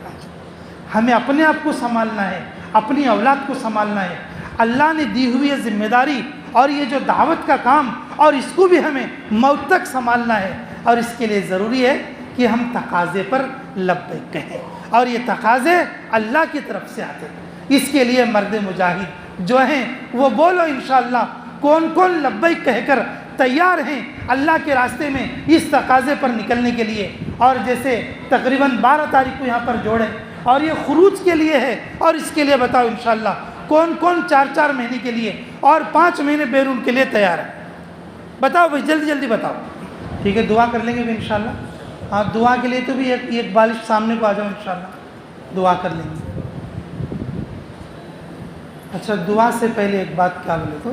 ہمیں اپنے آپ کو سنبھالنا ہے، اپنی اولاد کو سنبھالنا ہے. اللہ نے دی ہوئی ذمہ داری اور یہ جو دعوت کا کام، اور اس کو بھی ہمیں موت تک سنبھالنا ہے. اور اس کے لیے ضروری ہے کہ ہم تقاضے پر لبیک کہیں، اور یہ تقاضے اللہ کی طرف سے آتے ہیں. اس کے لیے مرد مجاہد جو ہیں وہ بولو انشاءاللہ کون لبیک کہہ کر تیار ہیں اللہ کے راستے میں اس تقاضے پر نکلنے کے لیے. اور جیسے تقریباً 12 تاریخ کو یہاں پر جوڑے، اور یہ خروج کے لیے ہے. اور اس کے لیے بتاؤ انشاءاللہ کون 4 مہینے کے لیے اور 5 مہینے بیرون کے لیے تیار ہے؟ بتاؤ بھائی، جلدی بتاؤ. ٹھیک ہے، دعا کر لیں گے بھی انشاءاللہ. ہاں دعا کے لیے تو بھی ایک بالش سامنے کو آ جاؤ انشاءاللہ، دعا کر لیں گے. اچھا دعا سے پہلے ایک بات کیا بولے تو،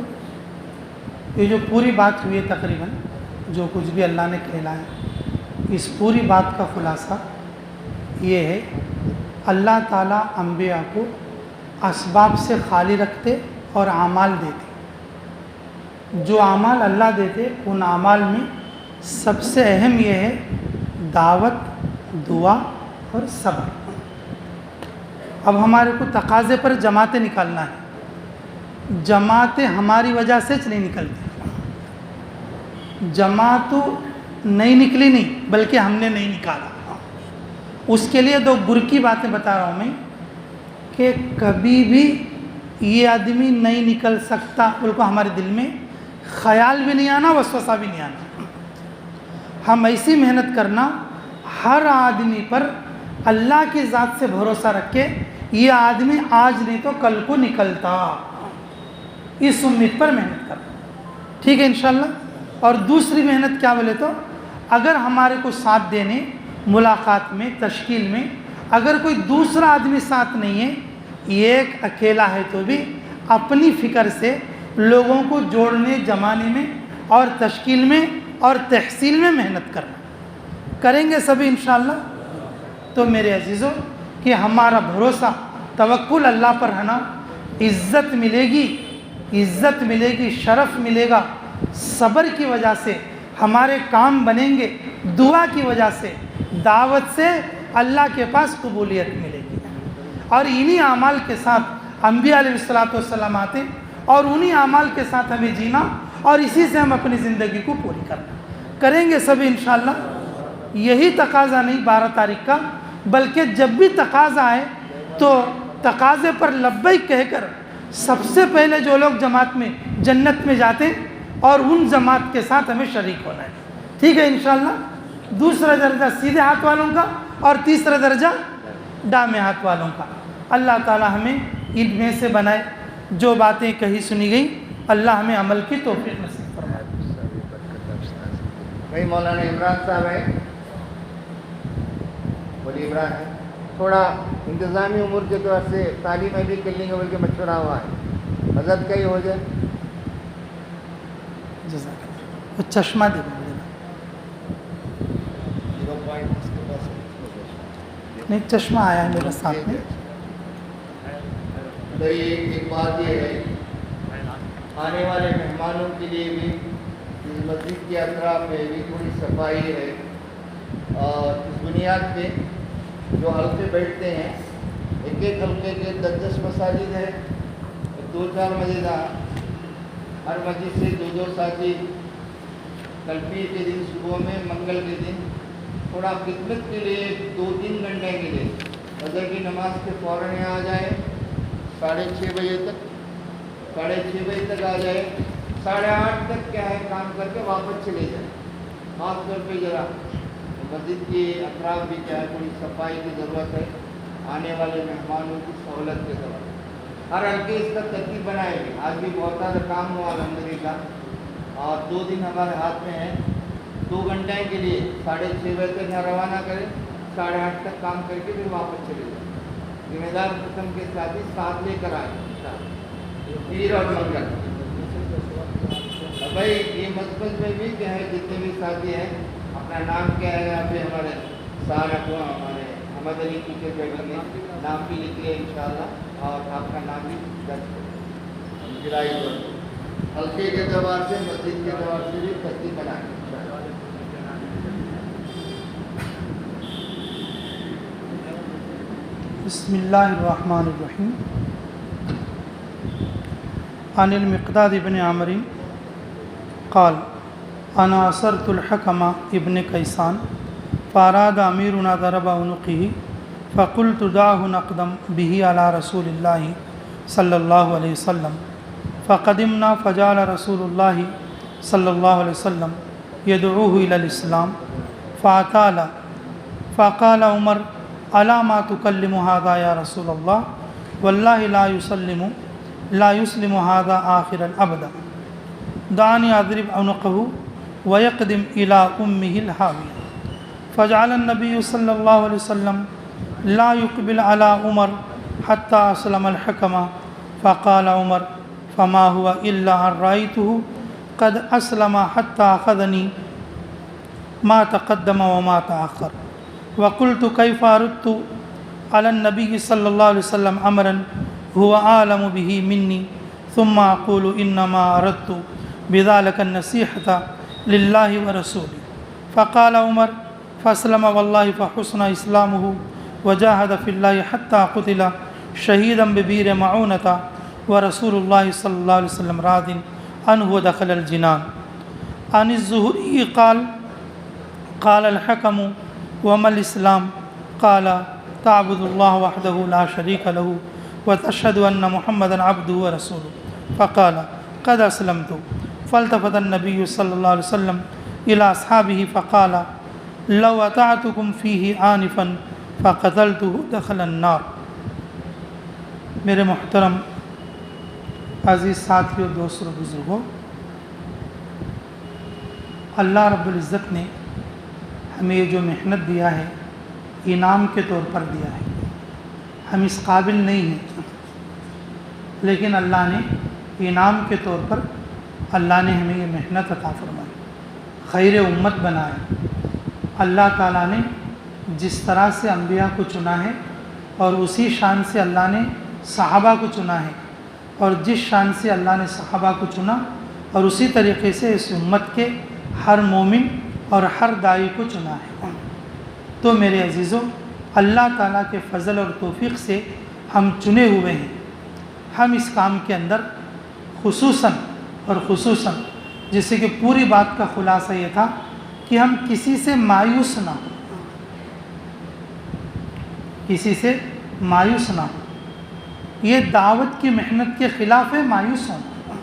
یہ جو پوری بات ہوئی ہے تقریباً جو کچھ بھی اللہ نے کہلایا، اس پوری بات کا خلاصہ یہ ہے، اللہ تعالیٰ انبیاء کو اسباب سے خالی رکھتے اور اعمال دیتے. جو اعمال اللہ دیتے ان اعمال میں سب سے اہم یہ ہے دعوت، دعا اور صبر. اب ہمارے کو تقاضے پر جماعتیں نکالنا ہے. جماعتیں ہماری وجہ سے نہیں نکلتی، جماعت نہیں نکلی نہیں بلکہ ہم نے نہیں نکالا. اس کے لیے 2 گر کی باتیں بتا رہا ہوں میں، کہ کبھی بھی یہ آدمی نہیں نکل سکتا بول کو ہمارے دل میں خیال بھی نہیں آنا، وسوسہ بھی نہیں آنا. ہم ایسی محنت کرنا ہر آدمی پر اللہ کی ذات سے بھروسہ رکھ کے، یہ آدمی آج نہیں تو کل کو نکلتا، اس امید پر محنت کرنا. ٹھیک ہے انشاءاللہ. اور دوسری محنت کیا بولے تو، اگر ہمارے کو ساتھ دینے ملاقات میں، تشکیل میں اگر کوئی دوسرا آدمی ساتھ نہیں ہے، ایک اکیلا ہے تو بھی اپنی فکر سے لوگوں کو جوڑنے، جمانے میں اور تشکیل میں اور تحصیل میں محنت کرنا کریں گے سبھی انشاءاللہ. تو میرے عزیزوں کہ ہمارا بھروسہ توکل اللہ پر ہے نا، عزت ملے گی، شرف ملے گا. صبر کی وجہ سے ہمارے کام بنیں گے، دعا کی وجہ سے، دعوت سے اللہ کے پاس قبولیت ملے گی. اور انہی اعمال کے ساتھ انبیاء علیہ السلام آتے، اور انہی اعمال کے ساتھ ہمیں جینا، اور اسی سے ہم اپنی زندگی کو پوری کریں گے سبھی انشاءاللہ. یہی تقاضا نہیں 12 تاریخ کا، بلکہ جب بھی تقاضا آئے تو تقاضے پر لبیک کہہ کر سب سے پہلے جو لوگ جماعت میں جنت میں جاتے اور ان جماعت کے ساتھ ہمیں شریک ہونا ہے. ٹھیک ہے انشاءاللہ. دوسرا درجہ سیدھے ہاتھ والوں کا اور تیسرا درجہ دامے ہاتھ والوں کا. اللہ تعالی ہمیں ان میں سے بنائے. جو باتیں کہی سنی گئی اللہ ہمیں عمل کی توفیق نصیب فرمائے. بھائی مولانا عمران صاحب ہیں، بولی عمران ہے، تھوڑا انتظامی امور کے طور سے تعلیم ابھی کر لیں گے بلکہ مشورہ ہوا ہے، حضرت کا ہی ہو جائے. جزاک اللہ. وہ چشمہ دے دیں مجھے. نہیں چشمہ آیا ہے میرے ساتھ میں. تو ایک بات یہ ہے، آنے والے مہمانوں کے لیے بھی اس مسجد کے اطراف میں بھی تھوڑی صفائی ہے، اور اس بنیاد پہ جو حلقے بیٹھتے ہیں، ایک ایک حلقے کے 10 مساجد ہیں، 2-4 مسجداں، ہر مسجد سے 2 ساتھی کل پیر کے دن صبح میں، منگل کے دن تھوڑا خدمت کے لیے 2-3 گھنٹے کے لیے فجر کی نماز کے فوراً یہاں آ جائے، 6:30 بجے تک، 6:30 بجے تک آ جائے، 8:30 تک کیا ہے کام کر کے واپس چلے جائیں. خاص طور پہ ذرا مسجد کے اطراف بھی کیا ہے تھوڑی صفائی کی ضرورت ہے، آنے والے مہمانوں کی سہولت کی ضرورت ہے. ہر ہلکے اس کا ترتیب بنائے گی. آج بھی بہت سارا کام ہوا الحمدللہ، اور 2 دن ہمارے ہاتھ میں ہیں. 2 گھنٹے کے لیے 6:30 بجے تک یہاں روانہ کریں، 8:30 تک کام کر کے پھر واپس چلے جائیں. ذمہ دار قسم کے ساتھی ساتھ لے کر آئیں پیر اور منگل. بھائی یہ مسجد میں بھی کیا ہے جتنے بھی ساتھی ہیں اپنا نام کیا ہے، یہاں پہ ہمارے سارا کو ہمارے احمد علی کی کے جگہ میں نام بھی لکھ لیں انشاءاللہ، اور آپ کا نام بھی درج کریں. ہلکے کے اعتبار سے مسجد کے اعتبار سے بھی ترتیب بنائیں. بسم اللہ الرحمن الرحیم. عن المقداد ابن عمرو قال انا اثرت الحكم ابن كيسان فاراد اميرنا ضرب عنقه فقلت دعه نقدم به على رسول الله صلى الله عليه وسلم فقدمنا فجعل رسول الله صلى الله عليه وسلم يدعوه الى الاسلام فاطال فقال عمر الا ما تكلم هذا يا رسول الله والله لا يسلم هذا آخر الأبد دعني أضرب عنقه ويقدم إلى أمه الهاوية. فجعل النبي صلى الله عليه وسلم لا يقبل على عمر حتى أسلم الحكم. فقال عمر فما هو إلا أن رأيته قد أسلم حتى أخذني ما تقدم وما تأخر. وقلت كيف أردت على النبي صلى الله عليه وسلم أمرا هو عالم به مني ثم أقول إنما أردت بذلك النصيحة لله ورسوله. فقال عمر فأسلم والله فحسن إسلامه وجاهد في الله حتى قتل شهيدا ببئر معونة ورسول الله صلى الله عليه وسلم راض عنه ودخل الجنان. عن الزهري قال الحكم وما الإسلام؟ قال تعبد الله وحده لا شريك له وتشهد أن محمدا عبده ورسوله. فقال قد أسلمت. فالتفت النبي صلى الله عليه وسلم إلى أصحابه فقال لو أطعتكم فيه آنفا فقتلته دخل النار. میرے محترم عزیز ساتھیوں، دوستوں، بزرگوں، اللہ رب العزت نے ہمیں یہ جو محنت دیا ہے انعام کے طور پر دیا ہے. ہم اس قابل نہیں ہیں، لیکن اللہ نے انعام کے طور پر اللہ نے ہمیں یہ محنت عطا فرمائی، خیر امت بنائے. اللہ تعالیٰ نے جس طرح سے انبیاء کو چنا ہے اور اسی شان سے اللہ نے صحابہ کو چنا ہے، اور جس شان سے اللہ نے صحابہ کو چنا اور اسی طریقے سے اس امت کے ہر مومن اور ہر داعی کو چنا ہے. تو میرے عزیزوں، اللہ تعالیٰ کے فضل اور توفیق سے ہم چنے ہوئے ہیں. ہم اس کام کے اندر خصوصاً جیسے کہ پوری بات کا خلاصہ یہ تھا کہ ہم کسی سے مایوس نہ ہوں، کسی سے مایوس نہ ہوں. یہ دعوت کی محنت کے خلاف ہے مایوس ہونا.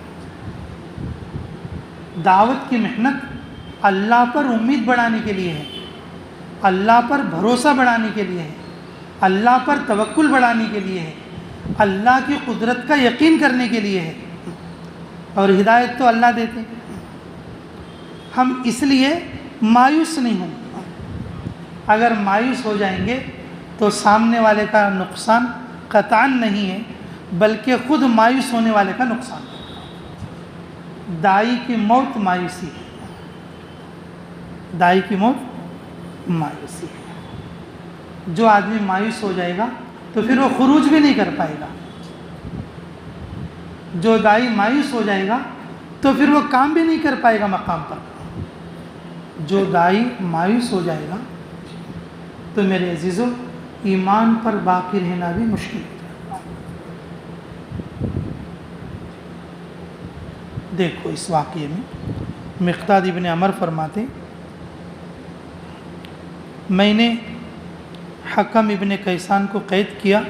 دعوت کی محنت اللہ پر امید بڑھانے کے لیے ہے، اللہ پر بھروسہ بڑھانے کے لیے ہے، اللہ پر توکل بڑھانے کے لیے ہے، اللہ کی قدرت کا یقین کرنے کے لیے ہے. اور ہدایت تو اللہ دیتے ہیں. ہم اس لیے مایوس نہیں ہوں. اگر مایوس ہو جائیں گے تو سامنے والے کا نقصان قطعاً نہیں ہے بلکہ خود مایوس ہونے والے کا نقصان ہے. دائی کی موت مایوسی ہے. دائی کی موت مایوسی ہے. جو آدمی مایوس ہو جائے گا تو پھر وہ خروج بھی نہیں کر پائے گا. جو دائی مایوس ہو جائے گا تو پھر وہ کام بھی نہیں کر پائے گا مقام پر. جو دائی مایوس ہو جائے گا تو میرے عزیزو ایمان پر باقی رہنا بھی مشکل ہے. دیکھو اس واقعے میں مقداد ابن عمر فرماتے میں نے حکم ابن کیسان کو قید کیا.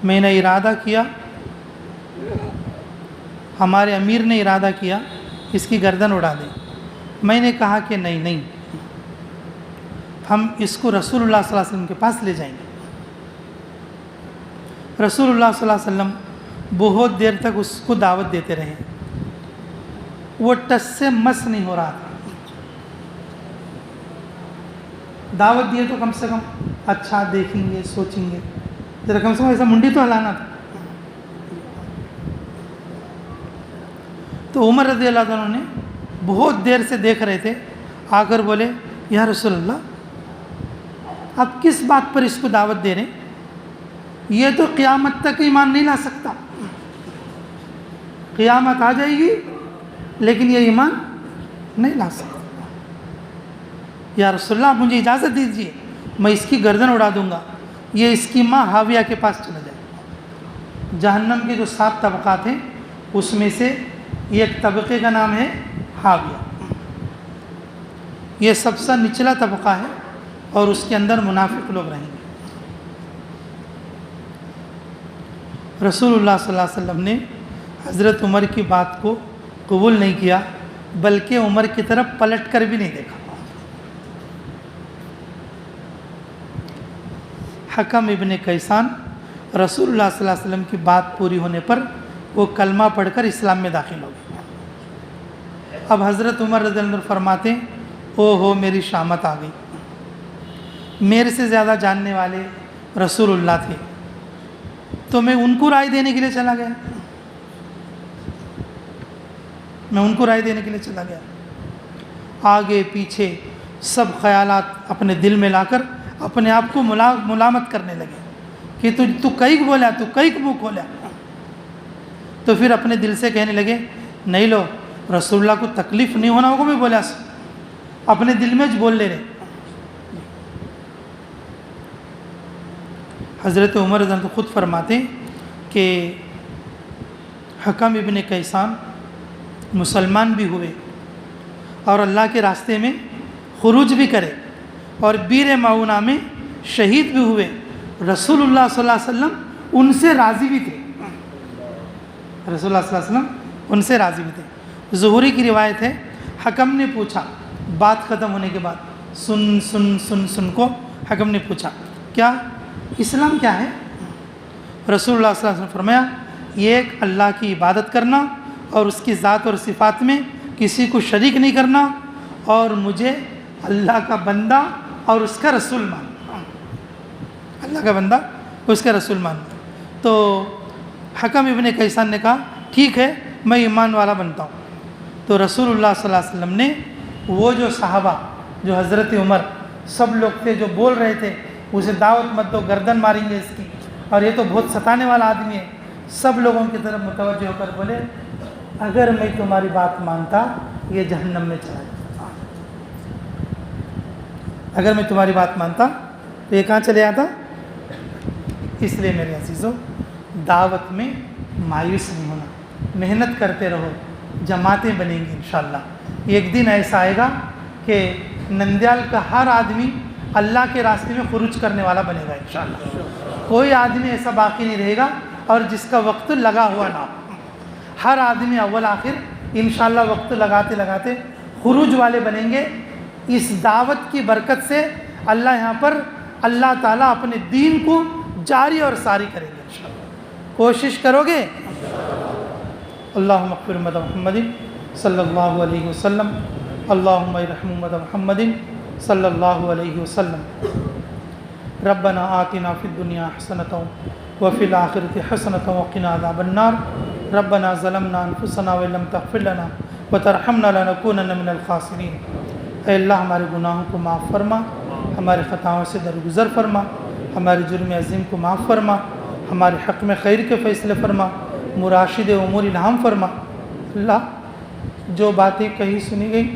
میں نے ارادہ کیا, ہمارے امیر نے ارادہ کیا اس کی گردن اڑا دیں. میں نے کہا کہ نہیں, ہم اس کو رسول اللہ صلی اللہ علیہ وسلم کے پاس لے جائیں گے. رسول اللہ صلی اللہ علیہ وسلم بہت دیر تک اس کو دعوت دیتے رہے. وہ ٹس سے مس نہیں ہو رہا تھا. دعوت دیے تو کم سے کم اچھا دیکھیں گے, سوچیں گے, ذرا کم سے کم ایسا منڈی تو ہلانا تھا. تو عمر رضی اللہ عنہ نے بہت دیر سے دیکھ رہے تھے, آ کر بولے یا رسول اللہ آپ کس بات پر اس کو دعوت دے رہے ہیں؟ یہ تو قیامت تک ایمان نہیں لا سکتا. قیامت آ جائے گی لیکن یہ ایمان نہیں لا سکتا. یا رسول اللہ آپ مجھے اجازت دیجیے, میں اس کی گردن اڑا دوں گا, یہ اس کی ماں حاویہ کے پاس چلا جائے. جہنم کے جو 7 طبقات ہیں اس میں سے ایک طبقے کا نام ہے حاویہ. یہ سب سے نچلا طبقہ ہے اور اس کے اندر منافق لوگ رہیں گے. رسول اللہ صلی اللہ علیہ وسلم نے حضرت عمر کی بات کو قبول نہیں کیا بلکہ عمر کی طرف پلٹ کر بھی نہیں دیکھا. حکم ابن کیسان رسول اللہ صلی اللہ علیہ وسلم کی بات پوری ہونے پر وہ کلمہ پڑھ کر اسلام میں داخل ہو گئے. اب حضرت عمر رضی اللہ عنہ فرماتے او ہو میری شامت آ گئی. میرے سے زیادہ جاننے والے رسول اللہ تھے تو میں ان کو رائے دینے کے لیے چلا گیا. آگے پیچھے سب خیالات اپنے دل میں لا کر اپنے آپ کو ملامت کرنے لگے کہ تو کئی بولا, تو کئی منہ کھولا. تو پھر اپنے دل سے کہنے لگے نہیں لو رسول اللہ کو تکلیف نہیں ہونا ہوگا میں بولا. اپنے دل میں بول لے رہے. حضرت عمر رضی اللہ عنہ خود فرماتے کہ حکم ابن کیسان مسلمان بھی ہوئے اور اللہ کے راستے میں خروج بھی کرے اور بیر معونہ میں شہید بھی ہوئے. رسول اللہ صلی اللہ علیہ وسلم ان سے راضی بھی تھے. رسول اللہ صلی اللہ علیہ وسلم ان سے راضی بھی تھے. ظہوری کی روایت ہے, حکم نے پوچھا بات ختم ہونے کے بعد, سن کو حکم نے پوچھا کیا اسلام کیا ہے؟ رسول اللہ صلی اللہ علیہ وسلم فرمایا ایک اللہ کی عبادت کرنا اور اس کی ذات اور صفات میں کسی کو شریک نہیں کرنا اور مجھے اللہ کا بندہ اور اس کا رسول ماننا. اللہ کا بندہ اور اس کا رسول ماننا. تو حکم ابن کیسان نے کہا ٹھیک ہے میں ایمان والا بنتا ہوں. تو رسول اللہ صلی اللہ علیہ وسلم نے وہ جو صحابہ جو حضرت عمر سب لوگ تھے جو بول رہے تھے اسے دعوت مت دو, گردن ماریں گے اس کی, اور یہ تو بہت ستانے والا آدمی ہے, سب لوگوں کی طرف متوجہ ہو کر بولے اگر میں تمہاری بات مانتا یہ جہنم میں چلا جاتا. اگر میں تمہاری بات مانتا تو یہ کہاں چلے آتا. اس لیے میرے عزیزوں دعوت میں مایوس نہیں ہونا, محنت کرتے رہو, جماعتیں بنیں گی انشاءاللہ. ایک دن ایسا آئے گا کہ نندیال کا ہر آدمی اللہ کے راستے میں خروج کرنے والا بنے گا انشاءاللہ. کوئی آدمی ایسا باقی نہیں رہے گا اور جس کا وقت لگا ہوا نہ ہو. ہر آدمی اول آخر انشاءاللہ وقت لگاتے لگاتے خروج والے بنیں گے. اس دعوت کی برکت سے اللہ یہاں پر اللہ تعالیٰ اپنے دین کو جاری اور ساری کریں گے انشاءاللہ. کوشش کرو گے. اللہم اغفر محمد صلی اللہ علیہ وسلم اللہم ارحم امت محمد صلی اللہ علیہ وسلم۔ ربنا آتنا فی الدنیا حسنۃ وفی الآخرۃ حسنۃ وقنا عذاب النار۔ ربنا ظلمنا انفسنا وان لم تغفر لنا وترحمنا لنکونن من الخاسرین۔ اے اللہ ہمارے گناہوں کو معاف فرما، ہمارے خطاؤں سے درگزر فرما، ہمارے جرم عظیم کو معاف فرما، ہمارے حق میں خیر کے فیصلے فرما، مراشد امور الہام فرما۔ اللہ جو باتیں کہی سنی گئی،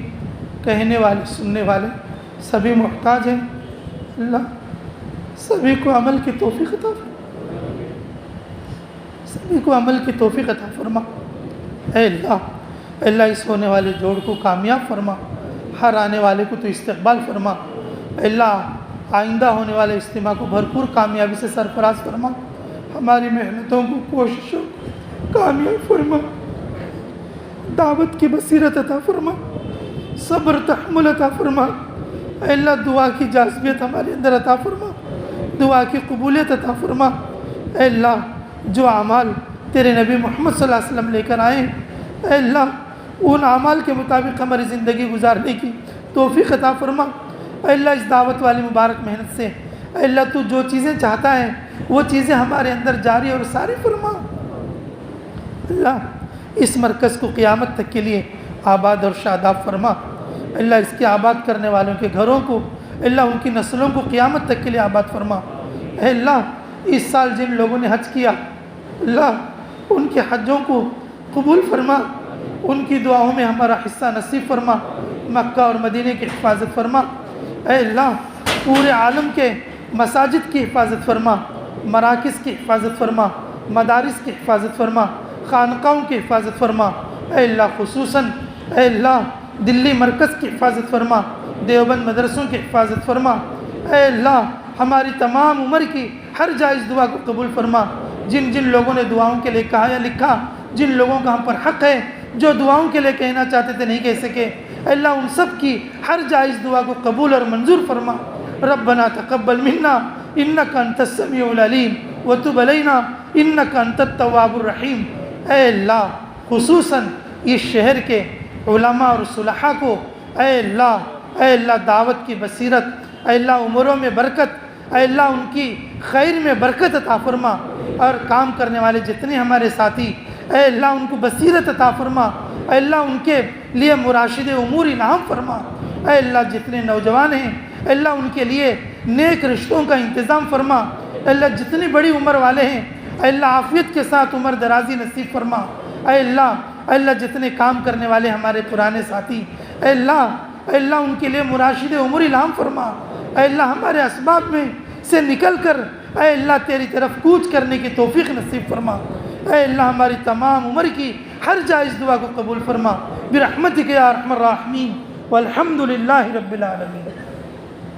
کہنے والے سننے والے سبھی محتاج ہیں، اللہ سبھی کو عمل کی توفیق عطا فرما، سبھی کو عمل کی توفیق عطا فرما۔ اے اللہ اس ہونے والے جوڑ کو کامیاب فرما، ہر آنے والے کو تو استقبال فرما۔ اے اللہ آئندہ ہونے والے اجتماع کو بھرپور کامیابی سے سرفراز فرما، ہماری محنتوں کو کوششوں کو کامیاب فرما، دعوت کی بصیرت عطا فرما، صبر تحمل عطا فرما۔ اے اللہ دعا کی جاذبیت ہمارے اندر عطا فرما، دعا کی قبولیت عطا فرما۔ اے اللہ جو اعمال تیرے نبی محمد صلی اللہ علیہ وسلم لے کر آئے، اے اللہ ان اعمال کے مطابق ہماری زندگی گزارنے کی توفیق عطا فرما۔ اے اللہ اس دعوت والی مبارک محنت سے اے اللہ تو جو چیزیں چاہتا ہے وہ چیزیں ہمارے اندر جاری اور ساری فرما۔ اللہ اس مرکز کو قیامت تک کے لیے آباد اور شاداب فرما۔ اللہ اس کے آباد کرنے والوں کے گھروں کو، اللہ ان کی نسلوں کو قیامت تک کے لیے آباد فرما۔ اے اللہ اس سال جن لوگوں نے حج کیا، اللہ ان کے حجوں کو قبول فرما، ان کی دعاؤں میں ہمارا حصہ نصیب فرما، مکہ اور مدینہ کی حفاظت فرما۔ اے اللہ پورے عالم کے مساجد کی حفاظت فرما، مراکز کی حفاظت فرما، مدارس کی حفاظت فرما، خانقاہوں کی حفاظت فرما۔ اے اللہ خصوصاً اے اللہ دلی مرکز کی حفاظت فرما، دیوبند مدرسوں کی حفاظت فرما۔ اے اللہ ہماری تمام عمر کی ہر جائز دعا کو قبول فرما۔ جن جن لوگوں نے دعاؤں کے لیے کہا یا لکھا، جن لوگوں کا ہم پر حق ہے، جو دعاؤں کے لیے کہنا چاہتے تھے نہیں کہہ سکے، اے اللہ ان سب کی ہر جائز دعا کو قبول اور منظور فرما۔ ربنا تقبل منا انک انت السمیع العلیم وتب علینا انک انت التواب الرحیم۔ اے اللہ خصوصاً اس شہر کے علماء اور صلحاء کو اے اللہ دعوت کی بصیرت، اے اللہ عمروں میں برکت، اے اللہ ان کی خیر میں برکت عطا فرما، اور کام کرنے والے جتنے ہمارے ساتھی اے اللہ ان کو بصیرت عطا فرما، اے اللہ ان کے لیے مراشد امور انعام فرما۔ اے اللہ جتنے نوجوان ہیں اے اللہ ان کے لیے نیک رشتوں کا انتظام فرما۔ اے اللہ جتنی بڑی عمر والے ہیں اے اللہ عافیت کے ساتھ عمر درازی نصیب فرما۔ اے اللہ جتنے کام کرنے والے ہمارے پرانے ساتھی اے اللہ ان کے لیے مراشد امور الہام فرما۔ اے اللہ ہمارے اسباب میں سے نکل کر اے اللہ تیری طرف کوچ کرنے کی توفیق نصیب فرما۔ اے اللہ ہماری تمام عمر کی ہر جائز دعا کو قبول فرما برحمتک یا ارحم الراحمین والحمد للہ رب العالمین۔